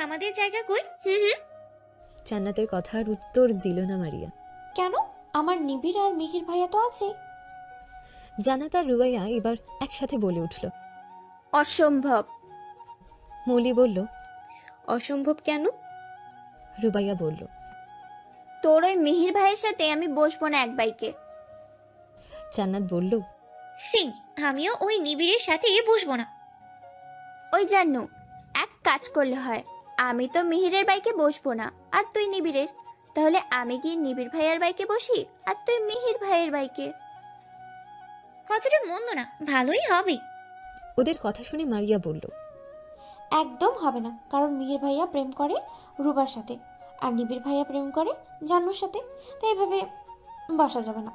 আমাদের জায়গা কই? জান্নাতের কথার উত্তর দিল না মারিয়া। কেন? আমার নিবিড় আর মিহির ভাইয়া তো আছে। জান্নাত আর রুবাইয়া এবার একসাথে বলে উঠল, অসম্ভব। মৌলি বলল, অসম্ভব কেন? রুবাইয়া বলল, তোর ওই মিহির ভাইয়ের সাথে আমি বসবো না এক বাইকে। জান্নাত বলল, সিং, আমিও ওই নিবিড়ের সাথে বসবো না। ওই জান্নু, এক কাজ করলে হয়, আমি তো মিহিরের বাইকে বসবো না আর তুই নিবিড়ের, তাহলে আমি গিয়ে নিবিড় ভাইয়ার বাইকে বসি আর তুই মিহির ভাইয়ের বাইকে। কতটা মন্দ না, ভালোই হবে। ওদের কথা শুনে মারিয়া বলল, একদম হবে না, কারণ মিহির ভাইয়া প্রেম করে রুবার সাথে আর নিবিড় ভাইয়া প্রেম করে জান্নুর সাথে, তাই এভাবে বসা যাবে না।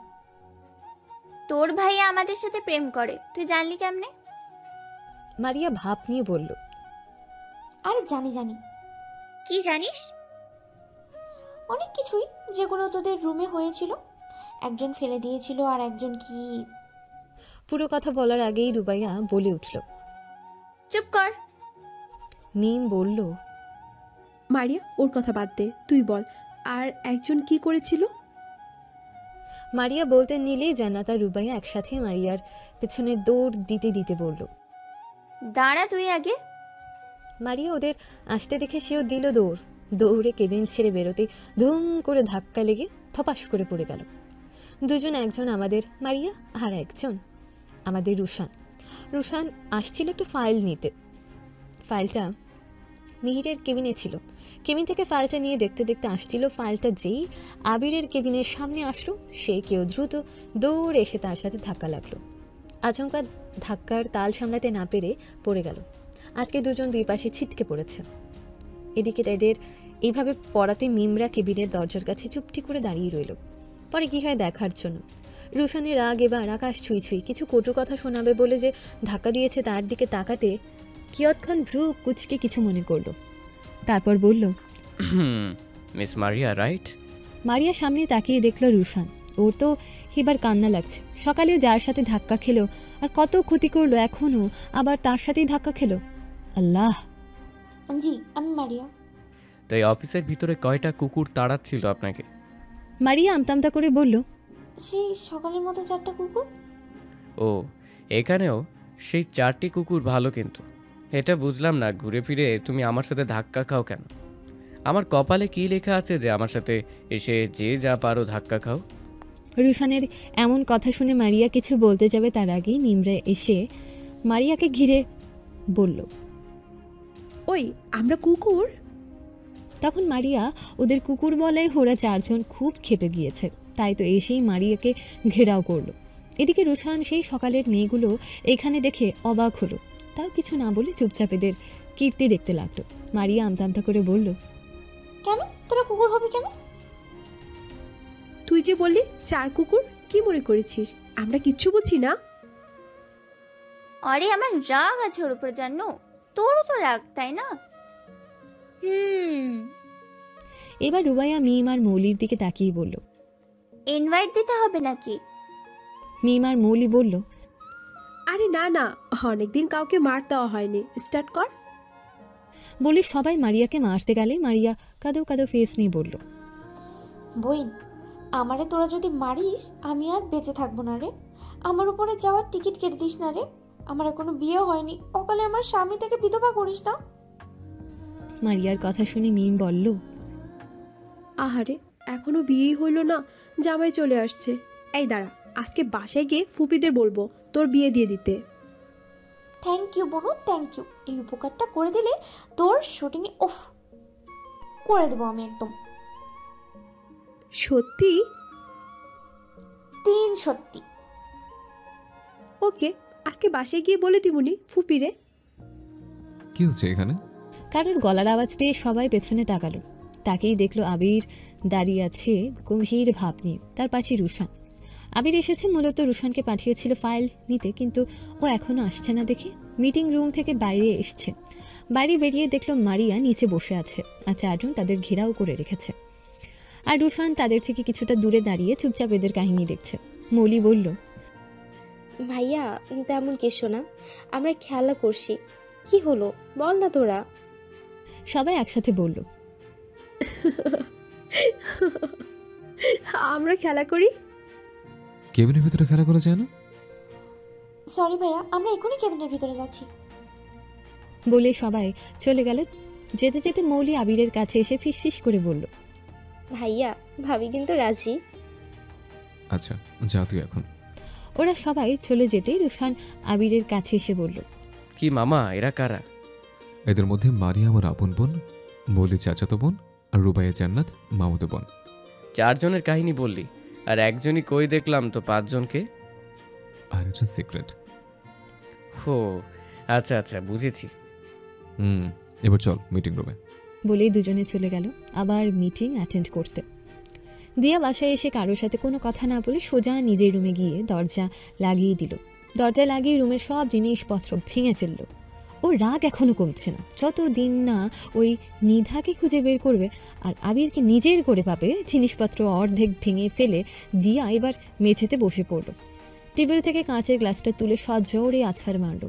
তোর ভাইয়া আমাদের সাথে প্রেম করে, তুই জানলি কেমনে? মারিয়া ভাব নিয়ে বলল, আরে জানি জানি। কি জানিস? অনেক কিছুই, যেগুলো তোদের রুমে হয়েছিল। একজন ফেলে দিয়েছিল আর একজন কি। পুরো কথা বলার আগেই রুবাইয়া বলে উঠল, চুপ কর। মিম বলল, মারিয়া ওর কথা বাদ দে, তুই বল আর একজন কি করেছিল? মারিয়া বলতে নিলেই জান্নাত আর রুবাইয়া একসাথে মারিয়ার পেছনে দৌড় দিতে দিতে বলল, দাঁড়া তুই আগে। মারিয়া ওদের আসতে দেখে সেও দিল দৌড়। দৌড়ে কেবিন ছেড়ে বেরোতে ধুম করে ধাক্কা লেগে থপাস করে পড়ে গেল। দুজন, একজন আমাদের মারিয়া আর একজন আমাদের রুশান। রুশান আসছিল একটা ফাইল নিতে। ফাইলটা মিহিরের কেবিনে ছিল। কেবিন থেকে ফাইলটা নিয়ে দেখতে দেখতে আসছিল। ফাইলটা যেই আবিরের কেবিনের সামনে আসলো, সে কেউ দ্রুত দৌড়ে এসে তার সাথে ধাক্কা লাগলো। আচমকা ধাক্কার তাল সামলাতে না পেরে পড়ে গেল। আজকে দুজন দুই পাশে ছিটকে পড়েছে। এদিকে তাদের এইভাবে পড়াতে মিমরা কেবিনের দরজার কাছে চুপটি করে দাঁড়িয়ে রইল, পরে কী হয় দেখার জন্য। রুশানের রাগ এবার আকাশ ছুঁই ছুঁই। কিছু কটু কথা শোনাবে বলে যে ধাক্কা দিয়েছে তার দিকে তাকাতে কিয়ৎক্ষণ ভ্রু কুচকে কিছু মনে করল। তারপর বলল, মিস মারিয়া, রাইট? মারিয়া সামনে তাকিয়ে দেখল রুশান। ওর তো এবার কান্না লাগছে। সকালেও যার সাথে ধাক্কা খেলো আর কত ক্ষতি করলো, এখনও আবার তার সাথেই ধাক্কা খেলো। আল্লাহ। জি, আমি মারিয়া। তো এই অফিসের ভিতরে কয়টা কুকুর তাড়াচ্ছিল আপনাকে? মারিয়া আমতামতা করে বলল, সেই সকালের মতো 4টা কুকুর। ও, এখানেও সেই 4টি কুকুর ভালো, কিন্তু এটা বুঝলাম না, ঘুরে ফিরে তুমি আমার সাথে ধাক্কা খাও কেন? আমার কপালে কি লেখা আছে যে আমার সাথে এসে যে যা পারো ধাক্কা খাও? রুশানের এমন কথা শুনে মারিয়া কিছু বলতে যাবে তার আগেই মিমরা এসে মারিয়াকে ঘিরে বলল, ওই আমরা কুকুর। তখন মারিয়া ওদের কুকুর বলায় ওরা চারজন খুব ক্ষেপে গিয়েছে, তাই তো এসেই মারিয়াকে ঘেরাও করলো। এদিকে রুশান সেই সকালের মেয়েগুলো এখানে দেখে অবাক হলো, তাও কিছু না বলে চুপচাপ এদের কীর্তি দেখতে লাগলো। মারিয়া আমতা করে বলল, কেন তোরা কুকুর হবে কেন? তুই যে বললি 4 কুকুর, কি মনে করেছিস আমরা কিচ্ছু বুঝি না? আরে আমার রাগ আছে ওর উপর জানো, তোরও তো রাগ, তাই না? এবার রুবাইয়া মিম আর মৌলির দিকে তাকিয়ে বলল, ইনভাইট দিতে হবে নাকি? মিম আর মৌলি বলল, আরে না না, অনেকদিন কাউকে মার দেওয়া হয়নি, স্টার্ট কর। বলে সবাই মারিয়াকে মারতে গেলে মারিয়া কাঁদো কাঁদো ফেস নিয়ে বলল, বইন, আমারে তোরা যদি মারিস আমি আর বেঁচে থাকবো না রে। আমার উপরে যাওয়ার টিকিট কেটে দিস না রে। আমার এখনো বিয়ে হয়নি, অকালে আমার স্বামীটাকে বিধবা করিস না। মারিয়ার কথা শুনে মিম বলল, আহারে এখনো বিয়েই হইল না, জামাই চলে আসছে। এই দাঁড়া, আজকে বাসায় গিয়ে ফুপিদের বলবো তোর বিয়ে দিয়ে দিতে। থ্যাংক ইউ বোনু, থ্যাংক ইউ। এই উপকারটা করে দিলে তোর শুটিংয়ে অফ করে দেবো আমি একদম। সত্যি? 3 সত্যি। ওকে, আজকে বাসায় গিয়ে বলে দিবনি ফুপিরে। কি হচ্ছে এখানে? কারোর গলার আওয়াজ পেয়ে সবাই পেছনে তাকালো। তাকেই দেখলো আবির দাঁড়িয়ে আছে গম্ভীর ভাব নিয়ে, তার পাশে রুশান। আবির এসেছে মূলত রুশানকে পাঠিয়েছিল ফাইল নিতে, কিন্তু ও এখনও আসছে না দেখে মিটিং রুম থেকে বাইরে এসছে। বাইরে বেরিয়ে দেখলো মারিয়া নিচে বসে আছে আর 4 জন তাদের ঘেরাও করে রেখেছে। আর রুশান তাদের থেকে কিছুটা দূরে দাঁড়িয়ে চুপচাপ এদের কাহিনী দেখছে। মৌলি বলল, ভাইয়া তেমন কিছু না, আমরা খেলা করছি। কি হলো বল না তোরা। সবাই একসাথে বলল, আমরা খেলা করি। কেবিনের ভিতরে খেলা করা যায় না? সরি ভাইয়া, আমরা এখনই কেবিনের ভিতরে যাচ্ছি। বলে সবাই চলে গেল। যেতে যেতে মৌলি আবিরের কাছে এসে ফিসফিস করে বলল, ভাইয়া ভাবি কিন্তু রাজি। আচ্ছা যা তুই এখন। ওরা সবাই চলে যেতে রুশান আবিরের কাছে এসে বলল, কি মামা, এরা কারা? এদের মধ্যে মারিয়া আমার আপন বোন, মৌলি চাচাতো বোন, আর রুবাইয়া জান্নাত মামাতো বোন। 4 জনের কাহিনী বললি, আর একজনই কই দেখলাম তো 5 জনকে। আর একজন সিক্রেট। হো আচ্ছা আচ্ছা, বুঝেছি। এবার চল মিটিং রুমে। বলেই দুজনে চলে গেল আবার মিটিং অ্যাটেন্ড করতে। দিয়া বাসায় এসে কারোর সাথে কোনো কথা না বলে সোজা নিজের রুমে গিয়ে দরজা লাগিয়ে দিল। দরজা লাগিয়ে রুমের সব জিনিসপত্র ভেঙে ফেলল। ওর রাগ এখনও কমছে না। যতদিন না ওই নিধাকে খুঁজে বের করবে আর আবিরকে নিজের করে পাবে, জিনিসপত্র অর্ধেক ভেঙে ফেলে দিয়া এবার মেঝেতে বসে পড়ল। টেবিল থেকে কাঁচের গ্লাসটা তুলে সজোরে আছাড় মারল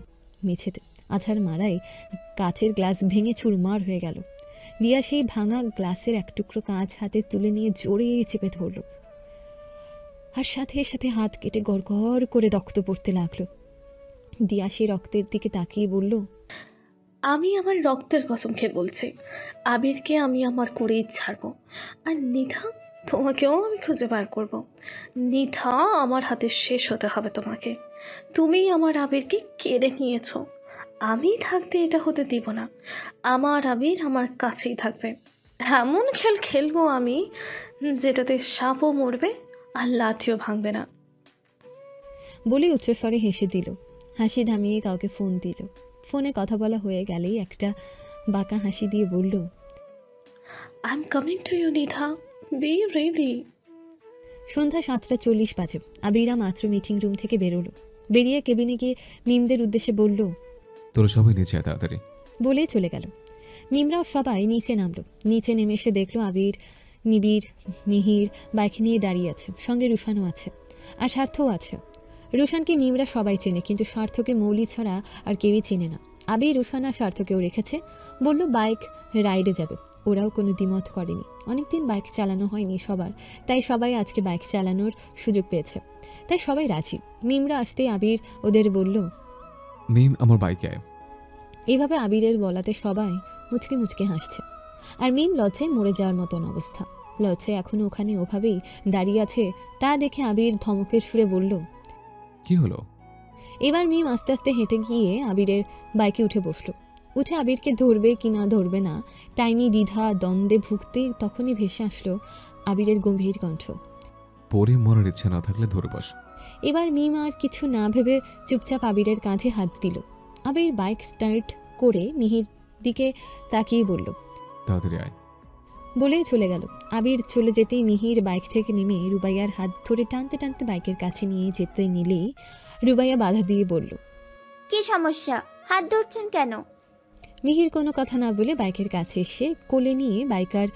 মেঝেতে। আছাড় মারাই কাঁচের গ্লাস ভেঙে চুরমার হয়ে গেল। দিয়া সেই ভাঙা গ্লাসের এক টুকরো কাঁচ হাতে তুলে নিয়ে জোরে চেপে ধরল, আর সাথে সাথে হাত কেটে গড়গড় করে রক্ত পড়তে লাগলো। দিয়া সেই রক্তের দিকে তাকিয়ে বলল, আমি আমার রক্তের কসম খেয়ে বলছি, আবিরকে আমি আমার করেই ছাড়বো। আর নিধা, তোমাকেও আমি খুঁজে বার করব। নিধা, আমার হাতে শেষ হতে হবে তোমাকে। তুমি আমার আবিরকে কেড়ে নিয়েছো, আমি থাকতে এটা হতে দিব না। আমার আবির আমার কাছেই থাকবে। এমন খেল খেলবো আমি যেটাতে সাপও মরবে আর লাঠিও ভাঙবে না। বলে উচ্চস্বরে হেসে দিল। হাসি থামিয়ে কাউকে ফোন দিল। ফোনে কথা বলা হয়ে গেলেই একটা বাঁকা হাসি দিয়ে বলল, I am coming to you Nidha, be ready. সন্ধ্যা 7:40 বাজে। আবিরা মাত্র মিটিং রুম থেকে বেরোলো। বেরিয়ে কেবিনে গিয়ে মিমদের উদ্দেশ্যে বলল, তোরা সবাই নিচে আয় তাড়াতাড়ি। বলে চলে গেল। মিমরাও সবাই নিচে নামলো। নিচে নেমে এসে দেখলো আবির, নিবিড়, মিহির বাইক নিয়ে দাঁড়িয়ে আছে। সঙ্গে রুশানও আছে, আর স্বার্থও আছে। রুশানকে মিমরা সবাই চেনে, কিন্তু স্বার্থকে মৌলি ছাড়া আর কেউই চেনে না। আবির রুশান আর স্বার্থকেও রেখেছে, বলল বাইক রাইডে যাবে। ওরাও কোনো দ্বিমত করেনি। অনেকদিন বাইক চালানো হয়নি সবার, তাই সবাই আজকে বাইক চালানোর সুযোগ পেয়েছে, তাই সবাই রাজি। মিমরা আসতেই আবির ওদের বলল, মিম আমার বাইকে আয়। এভাবে আবিরের বলাতে সবাই মুচকে মুচকে হাসছে। আর মিম লজ্জায় মরে যাওয়ার মতন অবস্থা। লজ্জায় এখনো ওখানে ওভাবেই দাঁড়িয়ে আছে। তা দেখে আবির ধমকের সুরে বলল, কি হলো? এবার মিম আস্তে আস্তে হেঁটে গিয়ে আবিরের বাইকে উঠে বসলো। উঠে আবিরকে ধরবে কি না ধরবে না তাই নিয়ে দ্বিধা দ্বন্দ্বে ভুগতে তখনই ভেসে আসলো আবিরের গম্ভীর কণ্ঠ, পরে মরার ইচ্ছা না থাকলে ধরে বস। এবার মিম আর কিছু না ভেবে চুপচাপ আবিরের কাঁধে হাত দিল। আবির বাইক স্টার্ট করে মিহির দিকে তাকিয়ে বলল, তাড়াতাড়ি আয়। বলেই চলে গেল। আবির চলে যেতেই মিহির বাইক থেকে নেমে রুবাইয়ার হাত ধরে টানতে টানতে বাইকের কাছে নিয়ে যেতে নিলেই রুবাইয়া বাধা দিয়ে বলল, কি সমস্যা, হাত ধরছেন কেন? মিহির কোনো কথা না বলে বাইকের কাছে এসে কোলে নিয়ে বাইকার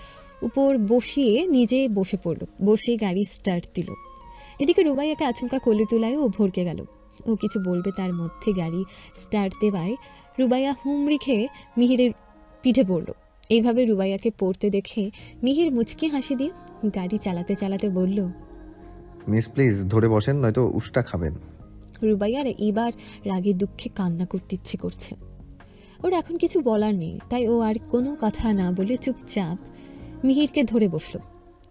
উপর বসিয়ে নিজে বসে পড়ল। বসে গাড়ি স্টার্ট দিল। এদিকে রুবাইয়াকে আচমকা কোলে তোলায় ও ভরকে গেল। ও কিছু বলবে তার মধ্যে গাড়ি স্টার্ট দেওয়ায় রুবাইয়া হুমড়ি খেয়ে মিহিরের পিঠে পড়ল। এইভাবে রুবাইয়াকে পড়তে দেখে মিহির মুচকি হাসি দিয়ে গাড়ি চালাতে চালাতে বলল, মিস প্লিজ ধরে বসেন, নয়তো উষ্টা খাবেন। রুবাইয়ার এবার রাগে দুঃখে কান্না করতে ইচ্ছে করছে। ওর এখন কিছু বলার নেই, তাই ও আর কোনো কথা না বলে চুপচাপ মিহিরকে ধরে বসলো।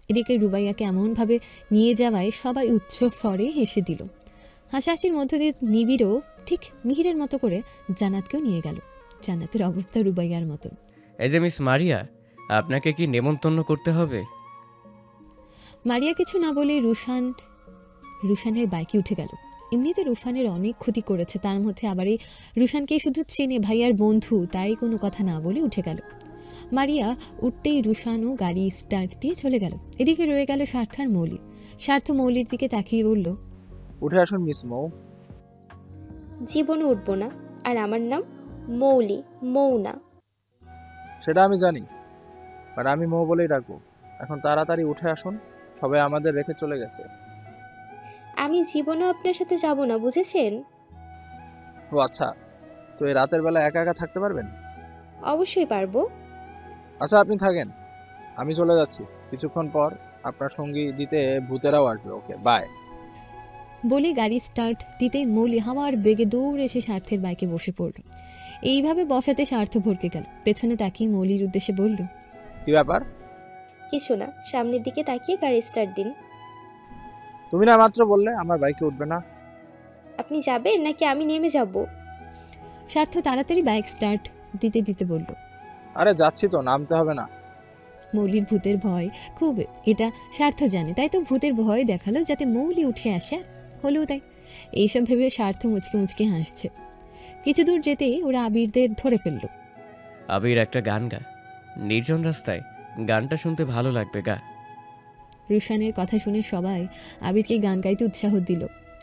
এদিকে রুবাইয়াকে এমনভাবে নিয়ে যাওয়ায় সবাই উচ্চ স্বরে হেসে দিল। হাসাহাসির মধ্য দিয়ে নিবিড়ও ঠিক মিহিরের মতো করে জান্নাতকেও নিয়ে গেল। জান্নাতের অবস্থা রুবাইয়ার মতন। এই যে মিস মারিয়া, আপনাকে কি নেমন্তন্ন করতে হবে? মারিয়া কিছু না বলে রুশানের বাইকে উঠে গেল। এমনিতে রুশানের অনেক ক্ষতি করেছে, তার মধ্যে আবার এই রুশানকেই শুধু চেনে, ভাইয়ার বন্ধু, তাই কোনো কথা না বলে উঠে গেল। মারিয়া উঠতেই রুশানও গাড়ি স্টার্ট দিয়ে চলে গেল। এদিকে রয়ে গেল স্বার্থ আর মৌলি। স্বার্থ মৌলির দিকে তাকিয়ে বলল, উঠে আসুন মিস মৌ। জীবনে উঠবো না। আর আমার নাম মৌলি, মৌ না। সেটা আমি জানি, বাট আমি মৌ বলেই ডাকবো। এখন তাড়াতাড়ি উঠে আসুন, সবাই আমাদের রেখে চলে গেছে। আমি জীবনেও আপনার সাথে যাব না, বুঝেছেন? ও আচ্ছা, তো এই রাতের বেলা একা একা থাকতে পারবেন? অবশ্যই পারবো। আচ্ছা আপনি থাকেন, আমি চলে যাচ্ছি। কিছুক্ষণ পর আপনার সঙ্গী দিতে ভূতেরাও আসবে। Okay bye. বলে গাড়ি স্টার্ট দিতে মৌলি হাওয়ার বেগে দৌড়ে এসে স্বার্থের বাইকে বসে পড়ল। এইভাবে বসাতে স্বার্থ ভরকে গেল। পেছনে তাকিয়ে মৌলির উদ্দেশ্যে বলল, কি ব্যাপার? কিছু না, সামনের দিকে তাকিয়ে গাড়ি স্টার্ট দিন। তুমি না মাত্র বললে আমার বাইকে উঠবে না? আপনি যাবেন নাকি আমি নেমে যাব? স্বার্থ তাড়াতাড়ি বাইক স্টার্ট দিতে দিতে বলল, আরে যাচ্ছি তো, নামতে হবে না। মৌলির ভূতের ভয় খুব, এটা স্বার্থ জানে, তাই তো ভূতের ভয় দেখালো যাতে মৌলি উঠে আসে। হলেও তাই। এইসব ভেবে স্বার্থ মুচকে মুচকে হাসছে। কিছু দূর যেতেই ওরা আবিরদের ধরে ফেলল। আবির একটা গান গা, নির্জন রাস্তায় গানটা শুনতে ভালো লাগবে গা। রুশানের কথা শুনে সবাই আবিরকে গান গাইতে উৎসাহ দিল।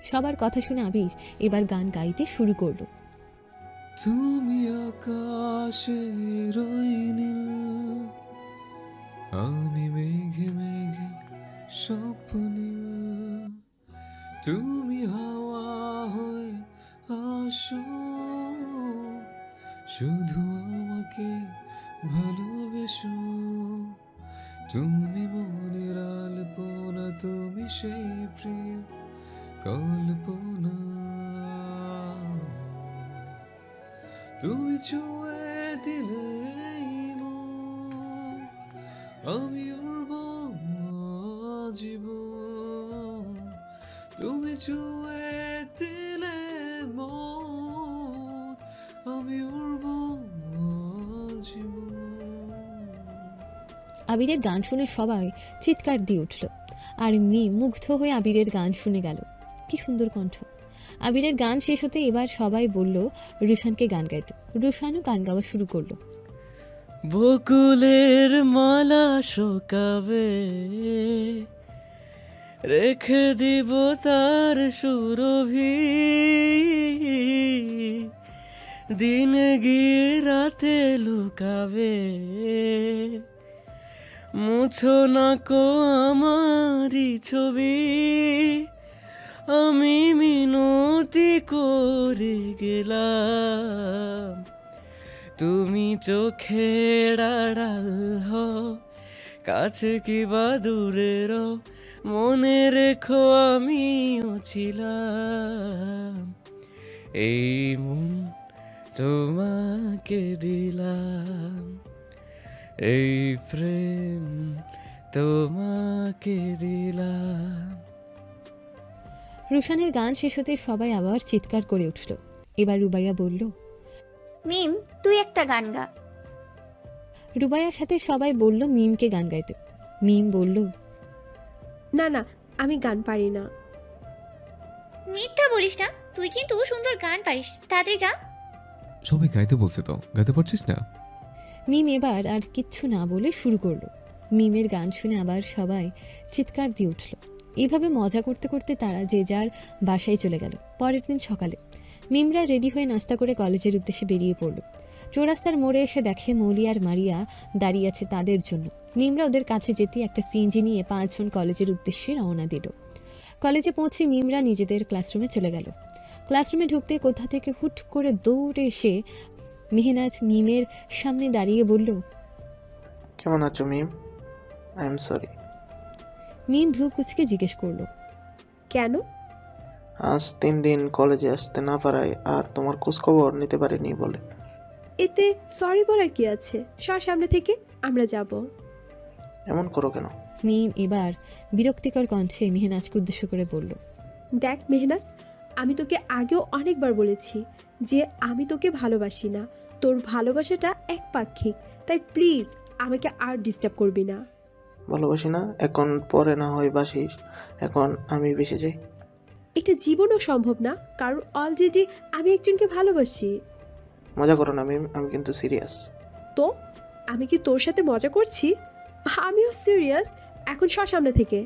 সবার কথা শুনে আবির এবার গান গাইতে শুরু করলো। তুমি আকাশের ওই নীল, আমি মেঘে মেঘে স্বপ্নীল, তুমি হাওয়া হয়ে আসো, শুধু আমাকে ভালোবেসো, তুমি মনের আলপনা, তুমি সেই প্রিয় কল্পনা, তুমি ছুঁয়ে দিলে আমি উড়ব জীবন, তুমি ছুঁয়ে দিলে আমি উড়ব জীবন। আবিরের গান শুনে সবাই চিৎকার দিয়ে উঠল। আর মেয়ে মুগ্ধ হয়ে আবিরের গান শুনে গেল। কি সুন্দর কণ্ঠ। আবিরের গান শেষ হতে এবার সবাই বলল রুশানকে গান গাইতে। রুশানও গান গাওয়া শুরু করলো। বকুলের মালা শোকাবে, রেখে দিব তার সুরভি, দিন গিয়ে রাতে লুকাবে, মুছো না কো আমারি ছবি, আমি মিনতি করে গেলাম, তুমি চোখের আড়াল হও, কাছে কি বা দূরের, মনে রেখো আমিও ছিলাম, এই মন তোমাকে দিলাম, এই প্রেম তোমাকে দিলাম। রুশানের গান শেষ হতে সবাই আবার চিৎকার করে উঠল। এবার রুবাইয়া বলল, মিম তুই একটা গান গা। রুবাইয়ার সাথে সবাই বলল মিমকে গান গাইতে। মিম বলল, না না, আমি গান পারি না। মিথ্যা বলিস না, তুই কিন্তু সুন্দর গান পারিস, তাড়াতাড়ি গা। সবাই গাইতে বলছে তো, গাইতে পারছিস না? মিম এবার আর কিচ্ছু না বলে শুরু করলো। মিমের গান শুনে আবার সবাই চিৎকার দিয়ে উঠল। এইভাবে মজা করতে করতে তারা যে যার বাসায় চলে গেল। পরের দিন সকালে মিমরা রেডি হয়ে নাস্তা করে কলেজের উদ্দেশ্যে বেরিয়ে পড়ল। চৌরাস্তার মোড়ে এসে দেখে মৌলি আর মারিয়া দাঁড়িয়ে আছে তাদের জন্য। মিমরা ওদের কাছে যেতে একটা সিএনজি নিয়ে 5 জন কলেজের উদ্দেশ্যে রওনা দিল। কলেজে পৌঁছে মিমরা নিজেদের ক্লাসরুমে চলে গেল। ক্লাসরুমে ঢুকতে কোথা থেকে হুট করে দৌড়ে এসে মেহনাজ মিমের সামনে দাঁড়িয়ে বলল, কেমন আছো Mim? I am sorry. Mim ভ্রু কুচকে জিজ্ঞেস করলো, কেন? আজ 3 দিন কলেজে আসতে না পারায় আর তোমার খোঁজ খবর নিতে পারিনি বলে। এতে সরি বলার কি আছে? সর সামনে থেকে, আমরা যাব। এমন করো কেন? মিম এবার বিরক্তিকর কণ্ঠে মেহনাজকে উদ্দেশ্য করে বলল, দেখ মেহনাজ, আমি তোকে আগেও অনেকবার বলেছি যে আমি তোকে ভালোবাসি না। তোর ভালোবাসাটা একপাক্ষিক, তাই প্লিজ আমাকে আর ডিস্টার্ব করবি না। ভালোবাসি না? এখন পরে না হয় বাসিস, এখন আমি বেঁচে যাই। এটা জীবনও সম্ভব না, কারণ অলরেডি আমি একজনকে ভালোবাসি। মজা করো না মিম, আমি কিন্তু সিরিয়াস। তো আমি কি তোর সাথে মজা করছি? আমিও সিরিয়াস। এখন সর সামনে থেকে।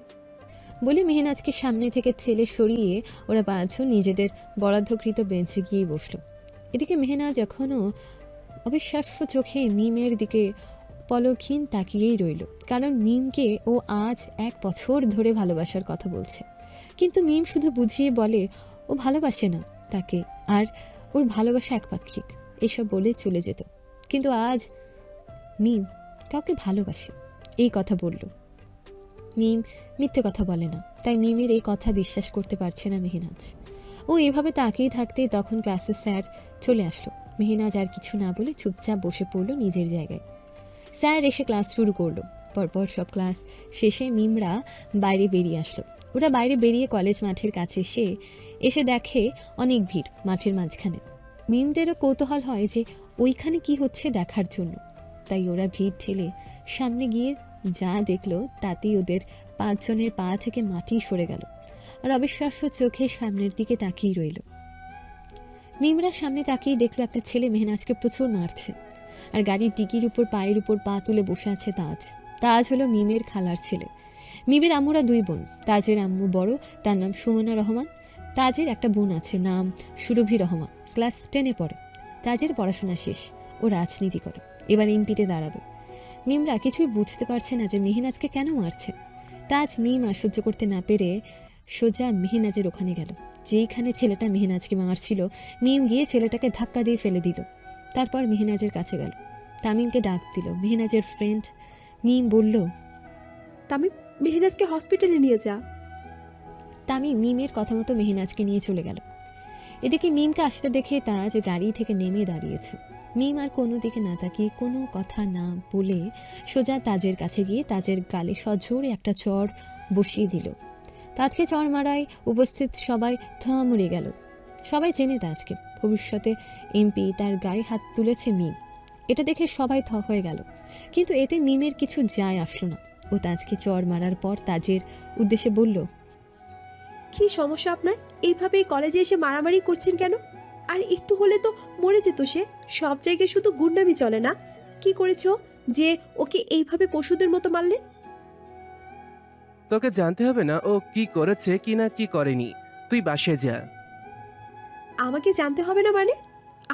বলে মেহনাজকে সামনে থেকে ঠেলে সরিয়ে ওরা পাঁচজন নিজেদের বরাদ্দকৃত বেঞ্চে গিয়ে বসলো। এদিকে মেহনাজ এখনও অবিশ্বাস্য চোখে মিমের দিকে পলকহীন তাকিয়েই রইল, কারণ মিমকে ও আজ 1 বছর ধরে ভালোবাসার কথা বলছে। কিন্তু মিম শুধু বুঝিয়ে বলে ও ভালোবাসে না তাকে, আর ওর ভালোবাসা একপাক্ষিক, এসব বলে চলে যেত। কিন্তু আজ মিম কাউকে ভালোবাসে এই কথা বলল। মিম মিথ্যে কথা বলে না, তাই মিমের এই কথা বিশ্বাস করতে পারছে না মেহনাজ। ও এভাবে তাকিয়ে থাকতে তখন ক্লাসে স্যার চলে আসলো। মেহনাজ আর কিছু না বলে চুপচাপ বসে পড়লো নিজের জায়গায়। স্যার এসে ক্লাস শুরু করলো। পরপর সব ক্লাস শেষে মিমরা বাইরে বেরিয়ে আসলো। ওরা বাইরে বেরিয়ে কলেজ মাঠের কাছে এসে দেখে অনেক ভিড় মাঠের মাঝখানে। মিমদেরও কৌতূহল হয় যে ওইখানে কি হচ্ছে দেখার জন্য, তাই ওরা ভিড় ঠেলে সামনে গিয়ে যা দেখলো তাতেই ওদের 5 জনের পা থেকে মাটি সরে গেল, আর অবিশ্বাস্য চোখে সামনের দিকে তাকিয়ে রইল। মিমরা সামনে তাকিয়ে দেখলো একটা ছেলে মেহনাজকে প্রচুর মারছে, আর গাড়ির ডিকির উপর পায়ের উপর পা তুলে বসে আছে তাজ। তাজ হলো মিমের খালার ছেলে। মিমের আম্মুরা 2 বোন। তাজের আম্মু বড়, তার নাম সুমনা রহমান। তাজের একটা বোন আছে, নাম সুরভি রহমান, ক্লাস 10-এ পড়ে। তাজের পড়াশোনা শেষ, ও রাজনীতি করে, এবার এমপিতে দাঁড়াবে। মিমরা কিছুই বুঝতে পারছে না যে মেহনাজকে কেন মারছে। তাজ মিম আর সহ্য করতে না পেরে সোজা মেহনাজের ওখানে গেল। যেইখানে ছেলেটা মেহনাজকে মারছিল, মিম গিয়ে ছেলেটাকে ধাক্কা দিয়ে ফেলে দিল। তারপর মেহনাজের কাছে গেল, তামিমকে ডাক দিল, মেহনাজের ফ্রেন্ড। মিম বলল, তামিম, মেহনাজকে হসপিটালে নিয়ে যা। তামিম মিমের কথা মতো মেহনাজকে নিয়ে চলে গেল। এদিকে মিমকে আসতে দেখে তাজ গাড়ি থেকে নেমে দাঁড়িয়েছে। মিম আর কোনো দিকে না তাকিয়ে কোনো কথা না বলে সোজা তাজের কাছে গিয়ে তাজের গালে সজোরে একটা চড় বসিয়ে দিল। তাজকে চড় মারায় উপস্থিত সবাই থমড়ে গেল। সবাই চেনে তাজকে, ভবিষ্যতে এমপি, তার গায়ে হাত তুলেছে মিম। এটা দেখে সবাই থ হয়ে গেল, কিন্তু এতে মিমের কিছু যায় আসলো না। ও তাজকে চড় মারার পর তাজের উদ্দেশ্যে বলল, কি সমস্যা আপনার? এইভাবে কলেজে এসে মারামারি করছেন কেন? আর একটু হলে তো মরে যেত সে। সব জায়গায় শুধু গুন্ডামি চলে না। কি করেছো যে ওকে এইভাবে পশুদের মতো মারলেন? তোকে জানতে হবে না ও কি করেছে কি না কি করেনি, তুই বাসায় যা। আমাকে জানতে হবে না মানে?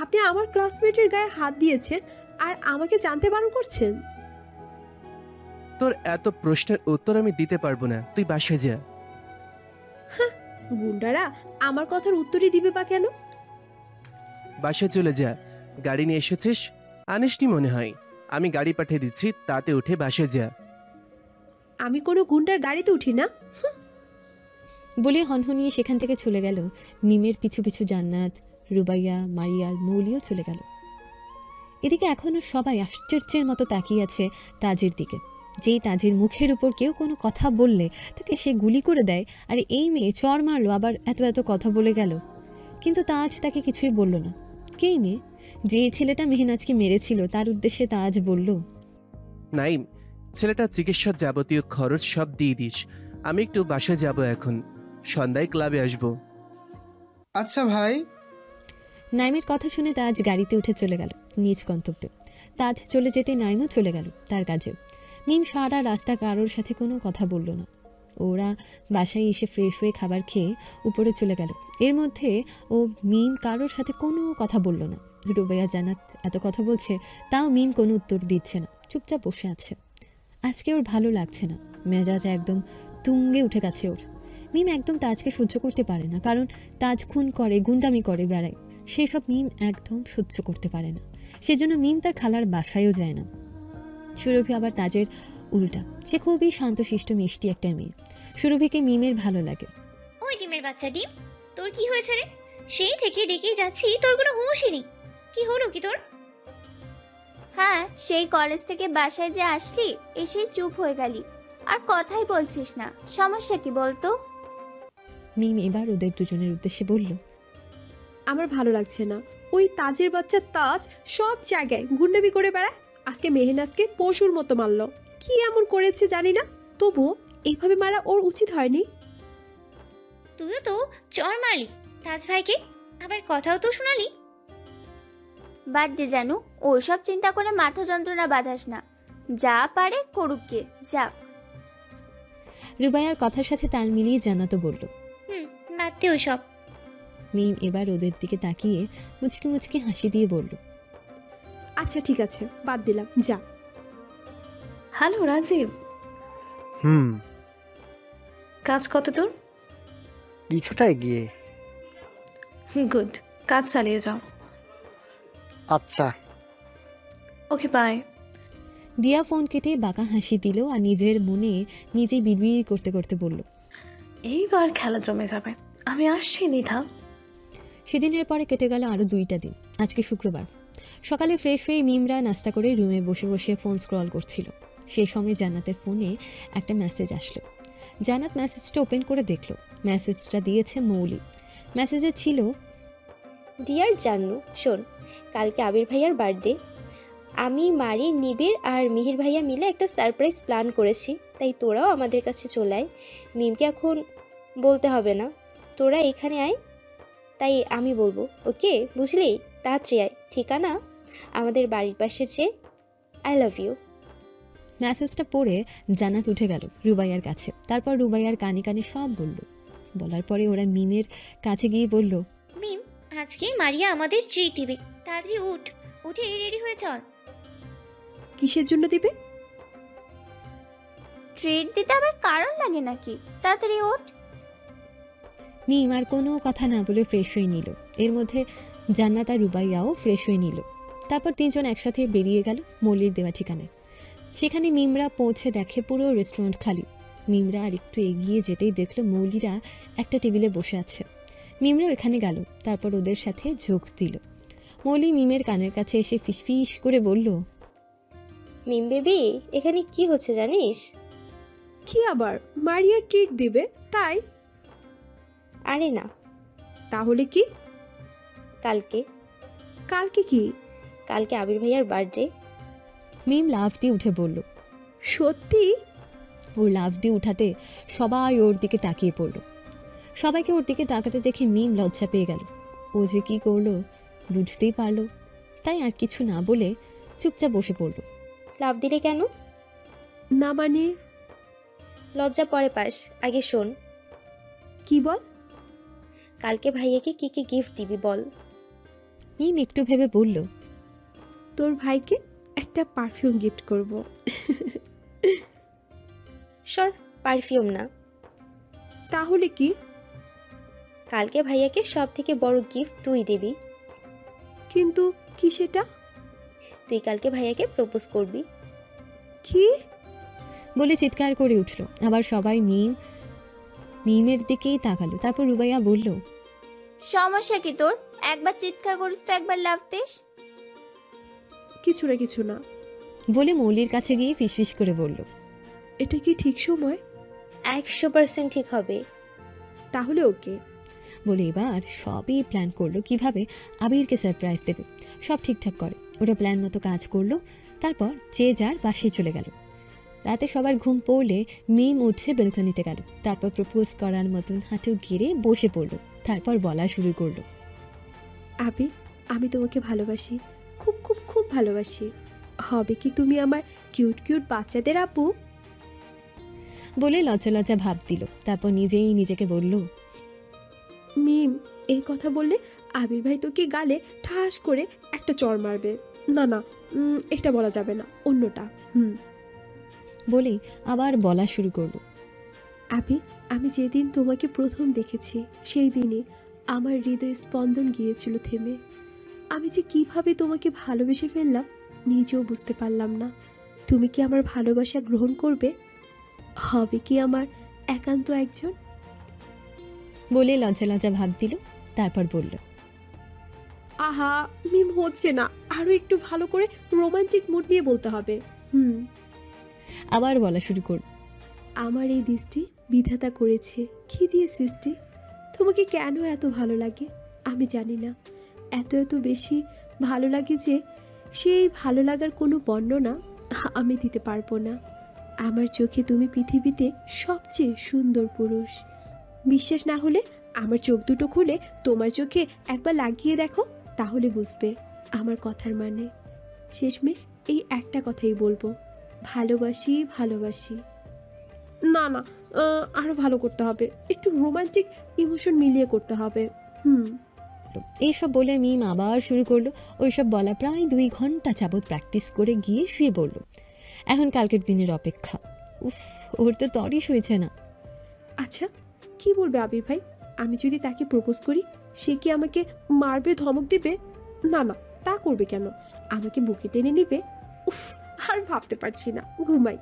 আপনি আমার ক্লাসমেটের গায়ে হাত দিয়েছেন আর আমাকে জানতে বারণ করছেন? তোর এত প্রশ্নের উত্তর আমি দিতে পারবো না, তুই বাসায় যা। গুন্ডারা আমার কথার উত্তরই দিবে বা কেন? বাসায় চলে যা। গাড়ি নিয়ে এসেছিস? আনিসনি মনে হয়। আমি গাড়ি পাঠিয়ে দিচ্ছি, তাতে উঠে বাসায় যা। আমি কোনো গুন্ডার গাড়িতে উঠি না। বলে হনহনিয়ে সেখান থেকে চলে গেল। মিমের পিছু পিছু জান্নাত, রুবাইয়া, মারিয়া, মৌলিও চলে গেল। এদিকে এখনো সবাই আশ্চর্যের মতো তাকিয়ে আছে তাজের দিকে। যেই তাজের মুখের উপর কেউ কোনো কথা বললে তাকে সে গুলি করে দেয়, আর এই মেয়ে চড় মারলো, আবার এত এত কথা বলে গেল। কিন্তু তাজ তাকে কিছুই বলল না। কেই মেয়ে? যে ছেলেটা মেহনাজকে মেরেছিল তার উদ্দেশ্যে তাজ বলল, নাইম, ছেলেটার চিকিৎসার যাবতীয় খরচ সব দিয়ে দিস। আমি একটু বাসায় যাব এখন, সন্ধ্যায় ক্লাবে আসবো। আচ্ছা ভাই। নাইমের কথা শুনে তাজ গাড়িতে উঠে চলে গেল নিজ গন্তব্যে। তাজ চলে যেতে নাইমও চলে গেল তার কাজে। মিম সারা রাস্তা কারোর সাথে কোনো কথা বলল না। ওরা বাসায় এসে ফ্রেশ হয়ে খাবার খেয়ে উপরে চলে গেল। এর মধ্যে ও মিম কারোর সাথে কোনো কথা বলল না। রুবাইয়া জান্নাত এত কথা বলছে, তাও মিম কোনো উত্তর দিচ্ছে না, চুপচাপ বসে আছে। আজকে ওর ভালো লাগছে না, মেজাজ একদম তুঙ্গে উঠে গেছে ওর। মিম একদম তাজকে সহ্য করতে পারে না, কারণ তাজ খুন করে, গুন্ডামি করে বেড়ায়। সেসব মিম একদম সহ্য করতে পারে না। সেজন্য মিম তার খালার বাসায়ও যায় না। সুরভি আবার তাজের উল্টা, সে খুবই শান্তশিষ্ট মিষ্টি একটা মেয়ে। সুরভিকে মিমের ভালো লাগে। ওই ডিমের বাচ্চা ডিম, তোর কি হয়েছে রে? সেই থেকে ডেকেই যাচ্ছি, তোর কোনো হুঁশই নেই। কি হলো কি তোর? হ্যাঁ, সেই কলেজ থেকে বাসায় যে আসলি, এসেই চুপ হয়ে গেলি, আর কথাই বলছিস না। সমস্যা কি বলতো? মিম এবার ওদের দুজনের উদ্দেশ্যে বলল, আমার ভালো লাগছে না। ওই তাজের বাচ্চা তাজ সব জায়গায় গুন্ডামি করে বেড়ায়। আজকে মেহনাজকে পশুর মতো মারল। কি এমন করেছে জানি না, তবুও এইভাবে মারা ওর উচিত হয়নি। তুইও তো চর মারলি তাজ ভাইকে, আবার কথাও তো শোনালি। বাদ দে জানু, ওইসব চিন্তা করে মাথা যন্ত্রণা বাঁধাস না। যা পারে করুক গে, যাক। রুবাইয়ার কথার সাথে তাল মিলিয়ে জান্নাতও বলল। বাদ দে ওসব। মিম এবার ওদের দিকে তাকিয়ে মুচকি মুচকি হাসি দিয়ে বলল, আচ্ছা ঠিক আছে, বাদ দিলাম, যা। হ্যালো রাজীব, কাজ কত দূর? কিছুটা এগিয়ে। গুড, কাজ চালিয়ে যাও। আচ্ছা। Okay bye. দিয়া ফোন কেটে বাঁকা হাসি দিল আর নিজের মনে নিজেই বিড়বিড় করতে করতে বলল, এইবার খেলা জমে যাবে, আমি আসছি নিধা। সেদিনের পরে কেটে গেল আরও 2টা দিন। আজকে শুক্রবার সকালে ফ্রেশ হয়ে মিমরা নাস্তা করে রুমে বসে বসে ফোন স্ক্রল করছিল। সেই সময় জান্নাতের ফোনে একটা মেসেজ আসলো। জান্নাত মেসেজটা ওপেন করে দেখলো। মেসেজটা দিয়েছে মৌলি। মেসেজে ছিল, ডিয়ার জান্নু, শোন, কালকে আবির ভাইয়ার বার্থডে। আমি, মারি, নিবিড় আর মিহির ভাইয়া মিলে একটা সারপ্রাইজ প্ল্যান করেছি, তাই তোরাও আমাদের কাছে চলে আয়। মিমকে এখন বলতে হবে না, তোরা এখানে আয়। তাই আমি বলবো, ওকে, বুঝলি? তাড়াতাড়ি আয়। ঠিকানা আমাদের বাড়ির পাশের যে। I love you. মেসেজটা পড়ে জান্নাত উঠে গেল রুবাইয়ার কাছে। তারপর রুবাইয়ার কানে কানে সব বলল। বলার পরে ওরা মিমের কাছে গিয়ে বলল, মিম, আজকে মারিয়া আমাদের ট্রিট দিবে, তাড়াতাড়ি উঠে রেডি হয়ে চল। কিসের জন্য দিবে? ট্রিট দিতে আবার কারণ লাগে নাকি? তাড়াতাড়ি ওঠ। মিম আর কোনো কথা না বলে ফ্রেশ হয়ে নিল। এর মধ্যে জান্নাত আর রুবাইয়াও ফ্রেশ হয়ে নিল। তারপর 3 জন একসাথে বেরিয়ে গেল মৌলির দেওয়া ঠিকানায়। সেখানে মিমরা পৌঁছে দেখে পুরো রেস্টুরেন্ট খালি। মিমরা আর একটু এগিয়ে যেতেই দেখলো মৌলিরা একটা টেবিলে বসে আছে। মিমরাও এখানে গেল, তারপর ওদের সাথে যোগ দিল। মৌলি মিমের কানের কাছে এসে ফিসফিস করে বলল, মিম বেবি, এখানে কি হচ্ছে জানিস? কি আবার? মারিয়া ট্রিট দিবে তাই? আরে না। তাহলে কি? কালকে। কালকে কি? কালকে আবির ভাইয়ার বার্থডে। মিম লাফ দিয়ে উঠে বলল, সত্যি? ওর লাফ দিয়ে উঠাতে সবাই ওর দিকে তাকিয়ে পড়ল। সবাইকে ওর দিকে তাকাতে দেখে মিম লজ্জা পেয়ে গেল। ও যে কি করলো বুঝতেই পারল, তাই আর কিছু না বলে চুপচাপ বসে পড়ল। লাভ দিলে কেন? না মানে? লজ্জা পরে পাস, আগে শোন। কি বল? কালকে ভাইয়াকে কি কি গিফট দিবি বল। মিম একটু ভেবে বলল, তোর ভাইকে একটা পারফিউম গিফট করব। সর, পারফিউম না। তাহলে কি? কালকে ভাইয়াকে সব থেকে বড় গিফট তুই দিবি। কিন্তু কি সেটা? তুই কালকে ভাইয়াকে প্রপোজ করবি। কি? বলে চিৎকার করে উঠল। আবার সবাই মিমের দিকেই তাকালো। তারপর রুবাইয়া বলল, সমস্যা কি তোর? একবার চিৎকার করিস তো একবার লাফ দিস। কিছু না বলে মৌলির কাছে গিয়ে ফিসফিস করে বলল, এটা কি ঠিক সময়? 100% ঠিক হবে। তাহলে ওকে। বলে এবার সবই প্ল্যান করলো কিভাবে আবিরকে সারপ্রাইজ দেবে। সব ঠিকঠাক করে ওরা প্ল্যান মতো কাজ করলো। তারপর যে যার বাসায় চলে গেল। রাতে সবার ঘুম পড়লে মিম উঠে বেলকনিতে গেল। তারপর প্রপোজ করার মতন হাঁটু গেড়ে বসে পড়লো। তারপর বলা শুরু করলো, আবির, আমি তোমাকে ভালোবাসি, খুব খুব খুব ভালোবাসি। হবে কি তুমি আমার কিউট কিউট বাচ্চাদের আপু? বলে লজ্জা লজ্জা ভাব দিল। তারপর নিজেই নিজেকে বলল, মিম, এই কথা বললে আবির ভাই তোকে গালে ঠাস করে একটা চড় মারবে। না না, এটা বলা যাবে না, অন্যটা। বলেই আবার বলা শুরু করলো, আবির, আমি যেদিন তোমাকে প্রথম দেখেছি সেই দিনই আমার হৃদয় স্পন্দন গিয়েছিল থেমে। আমি যে কিভাবে তোমাকে ভালোবেসে ফেললাম নিজেও বুঝতে পারলাম না। তুমি কি আমার ভালোবাসা গ্রহণ করবে? হবে কি আমার একান্ত একজন? বলে লজ্জা লজ্জা ভাব দিল। তারপর বলল, আহা মিম, হচ্ছে না, আরো একটু ভালো করে রোমান্টিক মুড নিয়ে বলতে হবে। আবার বলা শুরু করল, আমার এই দৃষ্টি বিধাতা করেছে কি দিয়ে সৃষ্টি। তোমাকে কেন এত ভালো লাগে আমি জানি না। এত এত বেশি ভালো লাগে যে সেই ভালো লাগার কোনো বর্ণনা আমি দিতে পারবো না। আমার চোখে তুমি পৃথিবীতে সবচেয়ে সুন্দর পুরুষ। বিশ্বাস না হলে আমার চোখ দুটো খুলে তোমার চোখে একবার লাগিয়ে দেখো, তাহলে বুঝবে আমার কথার মানে শেষমেশ এই একটা কথাই বলবো, ভালোবাসি ভালোবাসি। না না, আরো ভালো করতে হবে, একটু রোমান্টিক ইমোশন মিলিয়ে করতে হবে। এইসব বলে মিম আবার শুরু করলো। ওইসব বলা প্রায় 2 ঘন্টা যাবৎ প্র্যাকটিস করে গিয়ে শুয়ে পড়ল। এখন কালকের দিনের অপেক্ষা। উফ, ওর তো তরই শুয়েছে না। আচ্ছা, কি বলবে আবির ভাই? আমি যদি তাকে প্রপোজ করি, সে কি আমাকে মারবে, ধমক দিবে? না না, তা করবে কেন? আমাকে বুকে টেনে নিবে। উফ, আর ভাবতে পারছি না, ঘুমাই।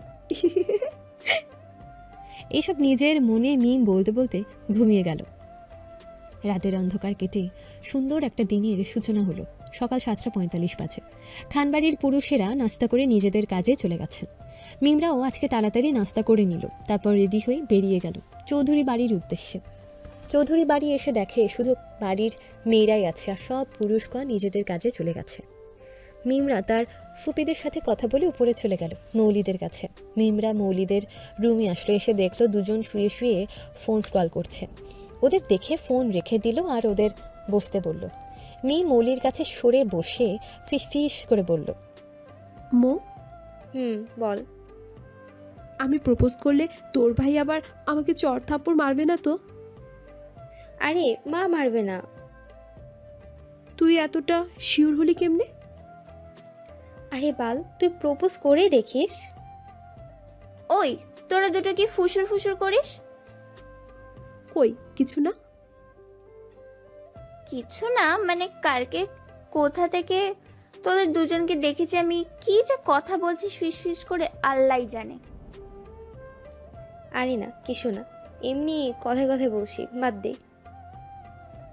এইসব নিজের মনে মিম বলতে বলতে ঘুমিয়ে গেল। রাতের অন্ধকার কেটে সুন্দর একটা দিনের সূচনা হলো। সকাল 7:45 বাজে। খানবাড়ির পুরুষেরা নাস্তা করে নিজেদের কাজে চলে গেছেন। মিমরাও আজকে তাড়াতাড়ি নাস্তা করে নিল, তারপর রেডি হয়ে বেরিয়ে গেল চৌধুরী বাড়ির উদ্দেশ্যে। চৌধুরী বাড়ি এসে দেখে শুধু বাড়ির মেয়েরাই আছে, আর সব পুরুষগণ নিজেদের কাজে চলে গেছে। মিমরা তার ফুপিদের সাথে কথা বলে উপরে চলে গেল মৌলিদের কাছে। মিমরা মৌলিদের রুমে আসলো, এসে দেখলো দুজন শুয়ে শুয়ে ফোন স্ক্রল করছে। ওদের দেখে ফোন রেখে দিল আর ওদের বসতে বলল। মিম মৌলির কাছে সরে বসে ফিস করে বলল, মো, বল। আমি প্রপোজ করলে তোর ভাই আবার আমাকে চড় থাপ্পড় মারবে না তো? আরে মা মারবে না। তুই এতটা শিওর হলি কেমনে? আরে বাল, তুই প্রপোজ করে দেখিস। ওই তোরা দুটো কি ফুসুর ফুসুর করিস? কই কিছু না। কিছু না মানে কালকে কোথা থেকে তোদের দুজনকে দেখেছি আমি, কি যে কথা বলছিস ফিস ফিস করে আল্লাহই জানে। আরে না, কিছু না, এমনি কথায় কথায় বলছি, বাদ দে।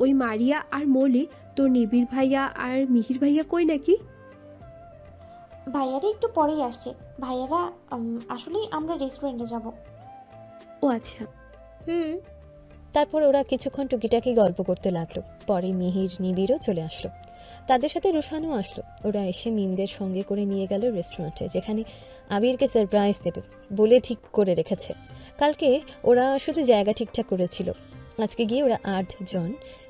ওই মারিয়া আর মৌলি তোর নিবিড় ভাইয়া আর মিহির ভাইয়া কই নাকি? ভাইয়ারা একটু পরেই আসছে। ভাইয়ারা আসলেই আমরা রেস্টুরেন্টে যাব। ও আচ্ছা। তারপর ওরা কিছুক্ষণ টুকিটাকি গল্প করতে লাগলো। পরে মিহির নিবিড়ও চলে আসলো, তাদের সাথে রুশানও আসলো। ওরা এসে মিমদের সঙ্গে করে নিয়ে গেল রেস্টুরেন্টে, যেখানে আবিরকে সারপ্রাইজ দেবে বলে ঠিক করে রেখেছে। কালকে ওরা শুধু জায়গা ঠিকঠাক করেছিল। আজকে গিয়ে ওরা 8 জন,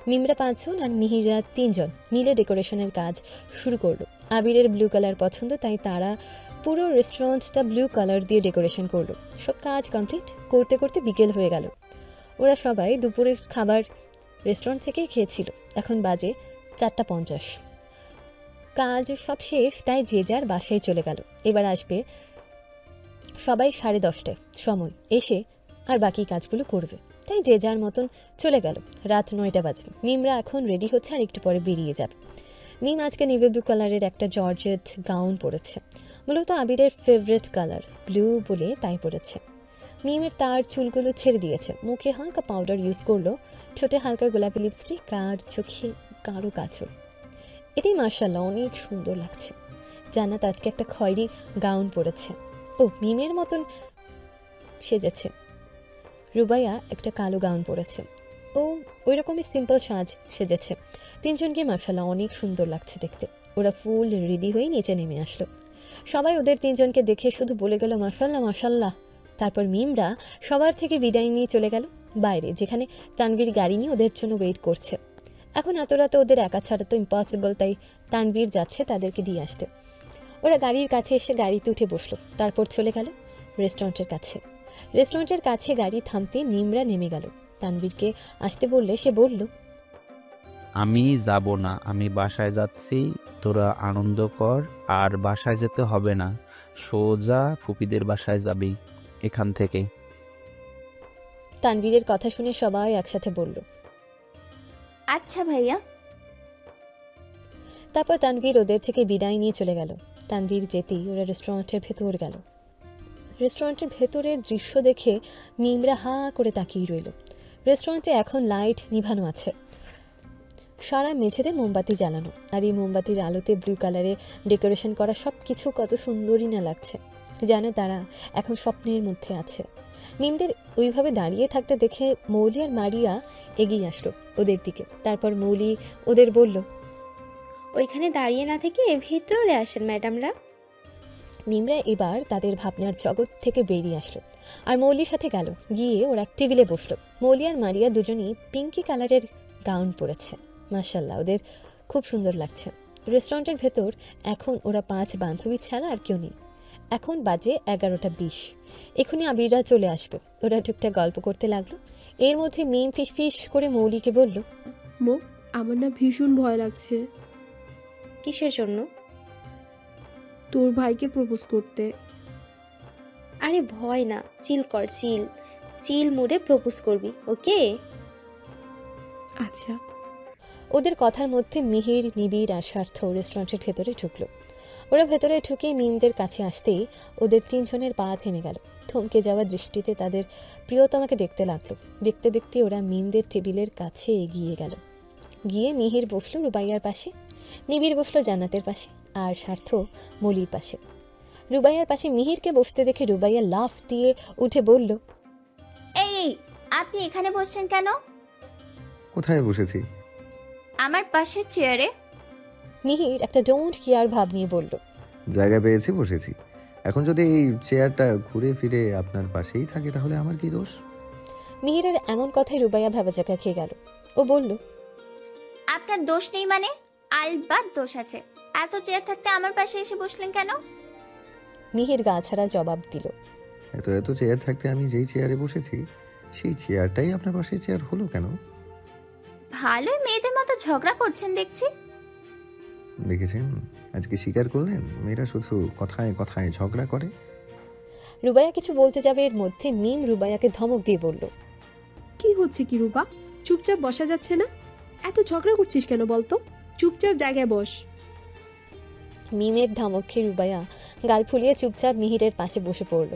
মিমরা 5 জন আর মিহিরা 3 জন মিলে ডেকোরেশনের কাজ শুরু করলো। আবিরের ব্লু কালার পছন্দ, তাই তারা পুরো রেস্টুরেন্টটা ব্লু কালার দিয়ে ডেকোরেশন করলো। সব কাজ কমপ্লিট করতে করতে বিকেল হয়ে গেল। ওরা সবাই দুপুরের খাবার রেস্টুরেন্ট থেকেই খেয়েছিল। এখন বাজে 4:50। কাজ সব শেষ, তাই যে যার বাসায় চলে গেল। এবার আসবে সবাই 10:30টায় সময়, এসে আর বাকি কাজগুলো করবে, তাই যে যার মতন চলে গেল। রাত 9টা বাজবে। মিমরা এখন রেডি হচ্ছে আর একটু পরে বেরিয়ে যাবে। মিম আজকে নেভি ব্লু কালারের একটা জর্জেট গাউন পরেছে, মূলত আবিরের ফেভারিট কালার ব্লু বলে তাই পরেছে। মিমের তার চুলগুলো ছেড়ে দিয়েছে, মুখে হালকা পাউডার ইউজ করলো, ঠোঁটে হালকা গোলাপি লিপস্টিক আর চোখে কারো কাজল। এটাই মার্শাল্লাহ অনেক সুন্দর লাগছে। জান্নাত আজকে একটা খয়েরি গাউন পরেছে, ও মিমের মতন সেজেছে। রুবাইয়া একটা কালো গাউন পরেছে, ও ওই রকমই সিম্পল সাজ সেজেছে। 3 জনকে মার্শাল্লাহ অনেক সুন্দর লাগছে দেখতে। ওরা ফুল রেডি হয়ে নিচে নেমে আসলো। সবাই ওদের 3 জনকে দেখে শুধু বলে গেল মার্শাল্লাহ মার্শাল্লাহ। তারপর মিমরা সবার থেকে বিদায় নিয়ে চলে গেল বাইরে, যেখানে তানভীর গাড়ি নিয়ে ওদের জন্য ওয়েট করছে। এখন এত রাতে ওদের একা ছাড়া তো ইম্পসিবল, তাই তানভীর যাচ্ছে তাদেরকে দিয়ে আসতে। ওরা গাড়ির কাছে এসে গাড়িতে উঠে বসলো, তারপর চলে গেল রেস্টুরেন্টের কাছে। রেস্টুরেন্টের কাছে গাড়ি থামতে মিমরা নেমে গেল। তানভীরকে আসতে বললে সে বলল, আমি যাব না, আমি বাসায় যাচ্ছি, তোরা আনন্দ কর। আর বাসায় যেতে হবে না, সোজা ফুপিদের বাসায় যাবি এখান থেকে। তানভীরের কথা শুনে সবাই একসাথে বলল, আচ্ছা ভাইয়া। তারপর তানভীর ওদের থেকে বিদায় নিয়ে চলে গেল। তানভীর যেতেই ওরা রেস্টুরেন্টের ভেতর গেল। রেস্টুরেন্টের ভেতরের দৃশ্য দেখে মিমরা হা করে তাকিয়ে রইল। রেস্টুরেন্টে এখন লাইট নিভানো আছে, সারা মেঝেতে মোমবাতি জ্বালানো, আর এই মোমবাতির আলোতে ব্লু কালারে ডেকোরেশন করা সব কিছু কত সুন্দরই না লাগছে, যেন তারা এখন স্বপ্নের মধ্যে আছে। মিমদের ওইভাবে দাঁড়িয়ে থাকতে দেখে মৌলি আর মারিয়া এগিয়ে আসলো ওদের দিকে। তারপর মৌলি ওদের বলল, ওইখানে দাঁড়িয়ে না থেকে ভেতরে আসেন ম্যাডামরা। মিমরা এবার তাদের ভাবনার জগৎ থেকে বেরিয়ে আসলো আর মৌলির সাথে গেল। গিয়ে ওরা টেবিলে বসলো। মৌলি আর মারিয়া দুজনই পিঙ্কি কালারের গাউন পরেছে, মাশাল্লাহ ওদের খুব সুন্দর লাগছে। রেস্টুরেন্টের ভেতর এখন ওরা 5 বান্ধবী ছাড়া আর কেউ নেই। এখন বাজে 11:20। এখনই আবিররা চলে আসবে। ওরা টুকটাক গল্প করতে লাগলো। এর মধ্যে মিম ফিস করে মৌলিকে বলল, মো, আমার না ভীষণ ভয় লাগছে। কিসের জন্য? তোর ভাইকে প্রপোজ করতে। আরে ভয় না, চিল কর, চিল চিল মুডে প্রপোজ করবি, ওকে? আচ্ছা। ওদের কথার মধ্যে মিহির, নিবিড় আর স্বার্থ রেস্টুরেন্টের ভেতরে ঢুকলো। ওরা ভেতরে ঢুকে মিমদের কাছে আসতেই ওদের 3 জনের পা থেমে গেল। থমকে যাওয়া দৃষ্টিতে তাদের প্রিয়তমাকে দেখতে লাগলো। দেখতে দেখতে ওরা মিমদের টেবিলের কাছে এগিয়ে গেল। গিয়ে মিহির বসলো রুবাইয়ার পাশে, নিবিড় বসলো জান্নাতের পাশে, আর স্বার্থ মলির পাশে। রুবাইয়ার পাশে মিহিরকে বসতে দেখে রুবাইয়া লাফ দিয়ে উঠে বলল, এই আপনি এখানে বসছেন কেন? কোথায় বসেছি? আমার পাশের চেয়ারে। মিহির একটা ডোন্ট কেয়ার ভাব নিয়ে বলল, জায়গা পেয়েছি বসেছি। এখন যদি এই চেয়ারটা ঘুরে ফিরে আপনার পাশেই থাকে তাহলে আমার কি দোষ? মিহিরের এমন কথায় রুবাইয়া ভেবাচাকা খেয়ে গেল। ও বলল, আপনার দোষ নেই মানে? আলবাত দোষ আছে। এত চেয়ার থাকতে আমার পাশে এসে বসলেন কেন? মিহির গা ছাড়া জবাব দিল, এত এত চেয়ার থাকতে আমি যেই চেয়ারে বসেছি সেই চেয়ারটাই আপনার পাশে চেয়ার হলো কেন? ভালোই মেয়েদের মতো ঝগড়া করছেন দেখছি। দেখেছেন, আজকে স্বীকার করলেন মেয়েরা শুধু কথায় কথায় ঝগড়া করে। রুবাইয়া কিছু বলতে যাবে এর মধ্যে মিম রুবাইয়াকে ধমক দিয়ে বলল, কি হচ্ছে কি রূপা? চুপচাপ বসা যাচ্ছে না? এত ঝগড়া করছিস কেন বলতো? চুপচাপ জায়গায় বস। মিমের ধমক খেয়ে রুবাইয়া গাল ফুলিয়ে চুপচাপ মিহিরের পাশে বসে পড়ল।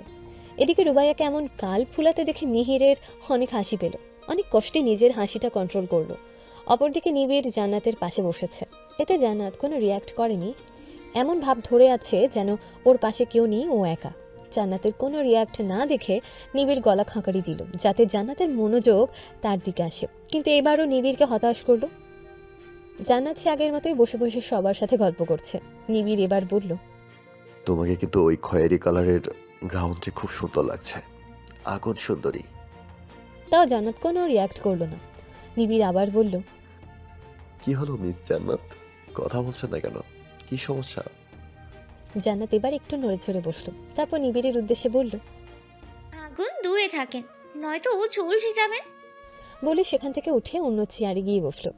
এদিকে রুবাইয়াকে এমন গাল ফুলাতে দেখে মিহিরের অনেক হাসি পেল। অনেক কষ্টে নিজের হাসিটা কন্ট্রোল করলো। অপরদিকে নিবিড় জান্নাতের পাশে বসেছে। এতে জান্নাত কোনো রিয়াক্ট করেনি। এমন ভাব ধরে আছে যেন ওর পাশে কেউ নেই, ও একা। জান্নাতের কোনো রিয়াক্ট না দেখে নিবিড় গলা খাঁকারি দিল যাতে জান্নাতের মনোযোগ তার দিকে আসে। কিন্তু এবারও নিবিড়কে হতাশ করলো। জান্নাত সে আগের মতোই বসে বসে সবার সাথে গল্প করছে। নিবিড় এবার বলল, তোমাকে কিন্তু ওই খয়েরি কালারের গ্রাউন্ডে খুব সুন্দর লাগছে, আগুন সুন্দরী। তাও জান্নাত কোনো রিয়াক্ট করলো না। নিবিড় আবার বলল, কি হলো মিস জান্নাত, কথা বলছেন না কেন? কি সমস্যা? জান্নাত এবার একটু নড়ে চড়ে বসলো। তারপর নিবিড়ের উদ্দেশ্যে বলল, আগুন দূরে থাকেন, নয়তো ঝলসে যাবেন। বলে সেখান থেকে উঠে অন্য চেয়ারে গিয়ে বসলো।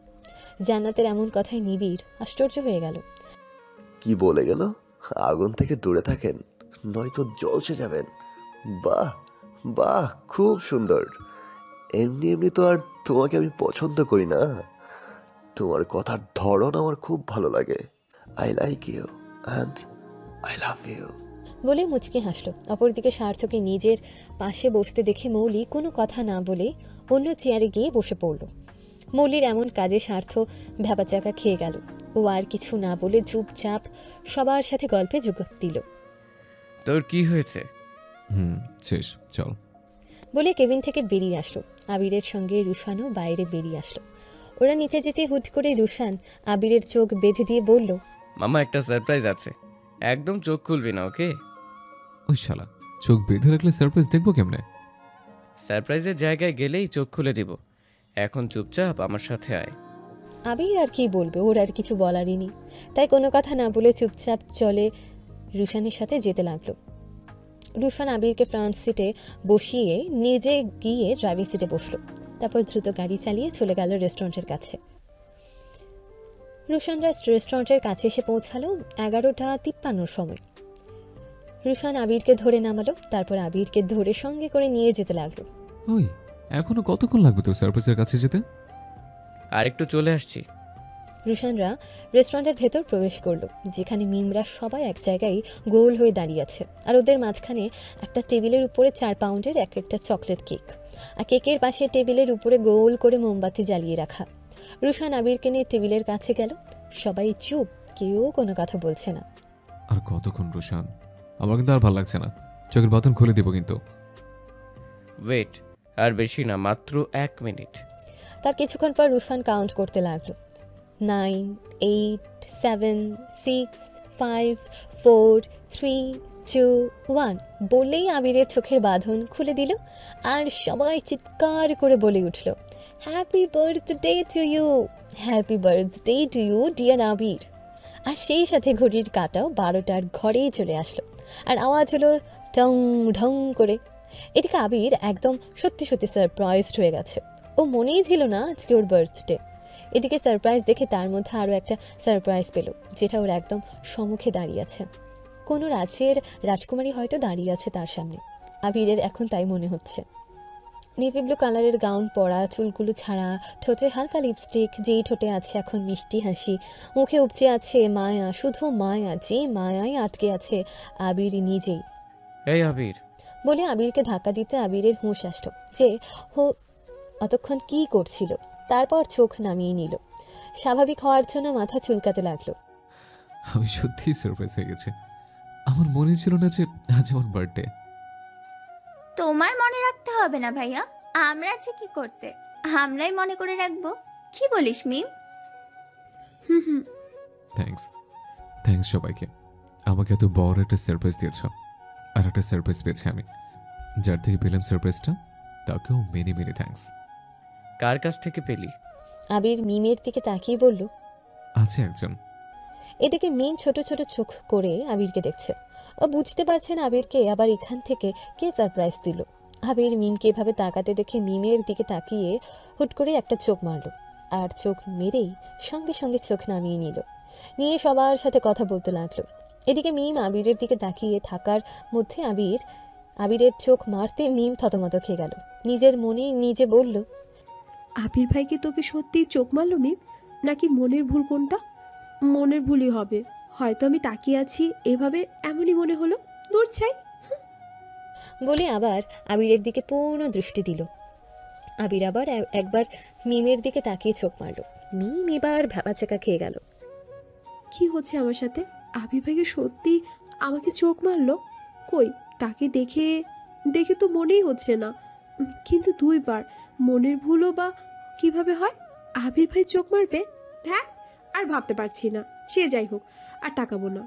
জান্নাতের এমন কথায় নিবিড় আশ্চর্য হয়ে গেল। কি বলে গেল? আগুন থেকে দূরে থাকেন, নয়তো জলসে যাবেন। বাহ বাহ, খুব সুন্দর। এমনি এমনি তো আর তোমাকে আমি পছন্দ করি না, তোমার কথার ধরন আমার খুব ভালো লাগে। I like you and I love you. বলে মুচকে হাসলো। অপরদিকে স্বার্থকে নিজের পাশে বসতে দেখে মৌলি কোনো কথা না বলে অন্য চেয়ারে গিয়ে বসে পড়ল। মৌলির এমন কাজে স্বার্থ ভ্যাবাচাকা খেয়ে গেল। ও আর কিছু না বলে চুপচাপ সবার সাথে গল্পে যোগ দিল। তোর কি হয়েছে? শেষ, চল বলে কেবিন থেকে বেরিয়ে আসলো। আবিরের সঙ্গে রুশানও বাইরে বেরিয়ে আসলো। ওরা নিচে যেতে হুট করে রুশান আবিরের চোখ বেঁধে দিয়ে বলল, মামা একটা সারপ্রাইজ আছে, একদম চোখ খুলবি না, ওকে? ওই শালা, চোখ বেঁধে রাখলে সারপ্রাইজ দেখবো কেমনে? সারপ্রাইজের জায়গায় গেলেই চোখ খুলে দিব। এখন চুপচাপ আমার সাথে আয়। আবির আর কি বলবে, ওর আর কিছু বলারই নেই। তাই কোনো কথা না বলে চুপচাপ চলে রুশানের সাথে যেতে লাগলো। রুশান আবিরকে ফ্রন্ট সিটে বসিয়ে নিজে গিয়ে ড্রাইভিং সিটে বসলো। তারপর দ্রুত গাড়ি চালিয়ে চলে গেল রেস্টুরেন্টের কাছে। রুশানরা রেস্টুরেন্টের কাছে এসে পৌঁছালো 11:53 সময়। রুশান আবিরকে ধরে নামালো, তারপর আবিরকে ধরে সঙ্গে করে নিয়ে যেতে লাগলো। ওই, এখনো কতক্ষণ লাগবে তোর সারপ্রাইজের কাছে যেতে? আর একটু চলে আসছি। রুশানরা রেস্টুরেন্টের ভেতর প্রবেশ করলো, যেখানে মিমরা সবাই এক জায়গায় গোল হয়ে দাঁড়িয়ে আছে। আর ওদের মাঝখানে একটা টেবিলের উপরে 4 পাউন্ডের একটা চকলেট কেক, আর কেকের পাশে টেবিলের উপরে গোল করে মোমবাতি জ্বালিয়ে রাখা। রুশান আবিরকে নিয়ে টেবিলের কাছে গেল। সবাই চুপ, কেউ কোনো কথা বলছে না। আর কতক্ষণ রুশান? আমার কিন্তু আর ভালো লাগছে না, চোখের বাঁধন খুলে দিব কিন্তু। ওয়েট, আর বেশি না, মাত্র 1 মিনিট। তার কিছুক্ষণ পর রুশান কাউন্ট করতে লাগলো। 9, 8, 7, 6, 5, 4, 3, 2, 1 বলেই আবিরের চোখের বাঁধন খুলে দিল। আর সবাই চিৎকার করে বলে উঠল, happy birthday to you, happy birthday to you dear Abir. আর সেই সাথে ঘড়ির কাঁটাও 12টার ঘরেই চলে আসলো, আর আওয়াজ হলো টং ঢং করে। এদিকে আবির একদম সত্যি সত্যি সারপ্রাইজড হয়ে গেছে। ও মনেই ছিল না আজকে ওর বার্থডে। এদিকে সারপ্রাইজ দেখে তার মধ্যে আরও একটা সারপ্রাইজ পেল, যেটা ওর একদম সম্মুখে দাঁড়িয়ে আছে। কোনো রাজ্যের রাজকুমারী হয়তো দাঁড়িয়ে আছে তার সামনে। আবিরের এখন তাই মনে হচ্ছে। নেভি ব্লু কালারের গাউন পরা, চুলগুলো ছাড়া, ঠোঁটে হালকা লিপস্টিক, যেই ঠোঁটে আছে এখন মিষ্টি হাসি, মুখে উপচে আছে মায়া, শুধু মায়া, যে মায়ায় আটকে আছে আবির নিজেই। এই আবির বলে আবিরকে ধাক্কা দিতে আবিরের হুঁশ আসলো যে অতক্ষণ কী করছিল। তারপর চোখ নামিয়ে নিল, স্বাভাবিক হওয়ার জন্য মাথা চুলকাতে লাগলো। আমি সত্যিই সারপ্রাইজ হয়ে গেছে। আমার মনে ছিল না যে আজ আমার বার্থডে। তোমার মনে রাখতে হবে না ভাইয়া, আমরা আছি কি করতে, আমরাই মনে করে রাখবো। কি বলিস মিম? থ্যাঙ্কস সবাইকে, আমাকে এত বড় একটা সারপ্রাইজ দিয়েছ। আর একটা সারপ্রাইজ পেয়েছি আমি, যার থেকে পেলাম সারপ্রাইজটা তাকেও মেনি মেনি থ্যাঙ্কস। কার কাছ থেকে পেলি? আবির মিমের দিকে তাকিয়ে বলল, আছে একজন। এদিকে মিম ছোট ছোট চোখ করে আবিরকে দেখছে। ও বুঝতে পারছে না আবিরকে আবার এখান থেকে কে সারপ্রাইজ দিল। আবির মিমকে এভাবে তাকাতে দেখে মিমের দিকে তাকিয়ে হুট করে একটা চোখ মারল, আর চোখ মেরেই সঙ্গে সঙ্গে চোখ নামিয়ে নিয়ে সবার সাথে কথা বলতে লাগলো। এদিকে মিম আবিরের দিকে তাকিয়ে থাকার মধ্যে আবিরের চোখ মারতে মিম থতমত খেয়ে গেল। নিজের মনে নিজে বলল, আবির ভাই কি তোকে সত্যি চোখ মারলো মিম, নাকি মনের ভুল? কোনটা? মনের ভুলই হবে হয়তো। আমি তাকিয়ে আছি এভাবে, এমনই মনে হলো। দূর ছাই। বলে আবার আবিরের দিকে পূর্ণ দৃষ্টি দিল। আবির আবার একবার মিমের দিকে তাকিয়ে চোখ মারল। মিম এবার ভ্যাবাচাকা খেয়ে গেল। কি হচ্ছে আমার সাথে? আবির ভাইকে সত্যি আমাকে চোখ মারলো? কই, তাকে দেখে দেখে তো মনেই হচ্ছে না। কিন্তু 2বার মনের ভুলও বা কিভাবে হয়? আবির ভাই চোখ মারবে? হ্যাঁ, আর ভাবতে পারছি না। সে যাই হোক, আর তাকাবো না।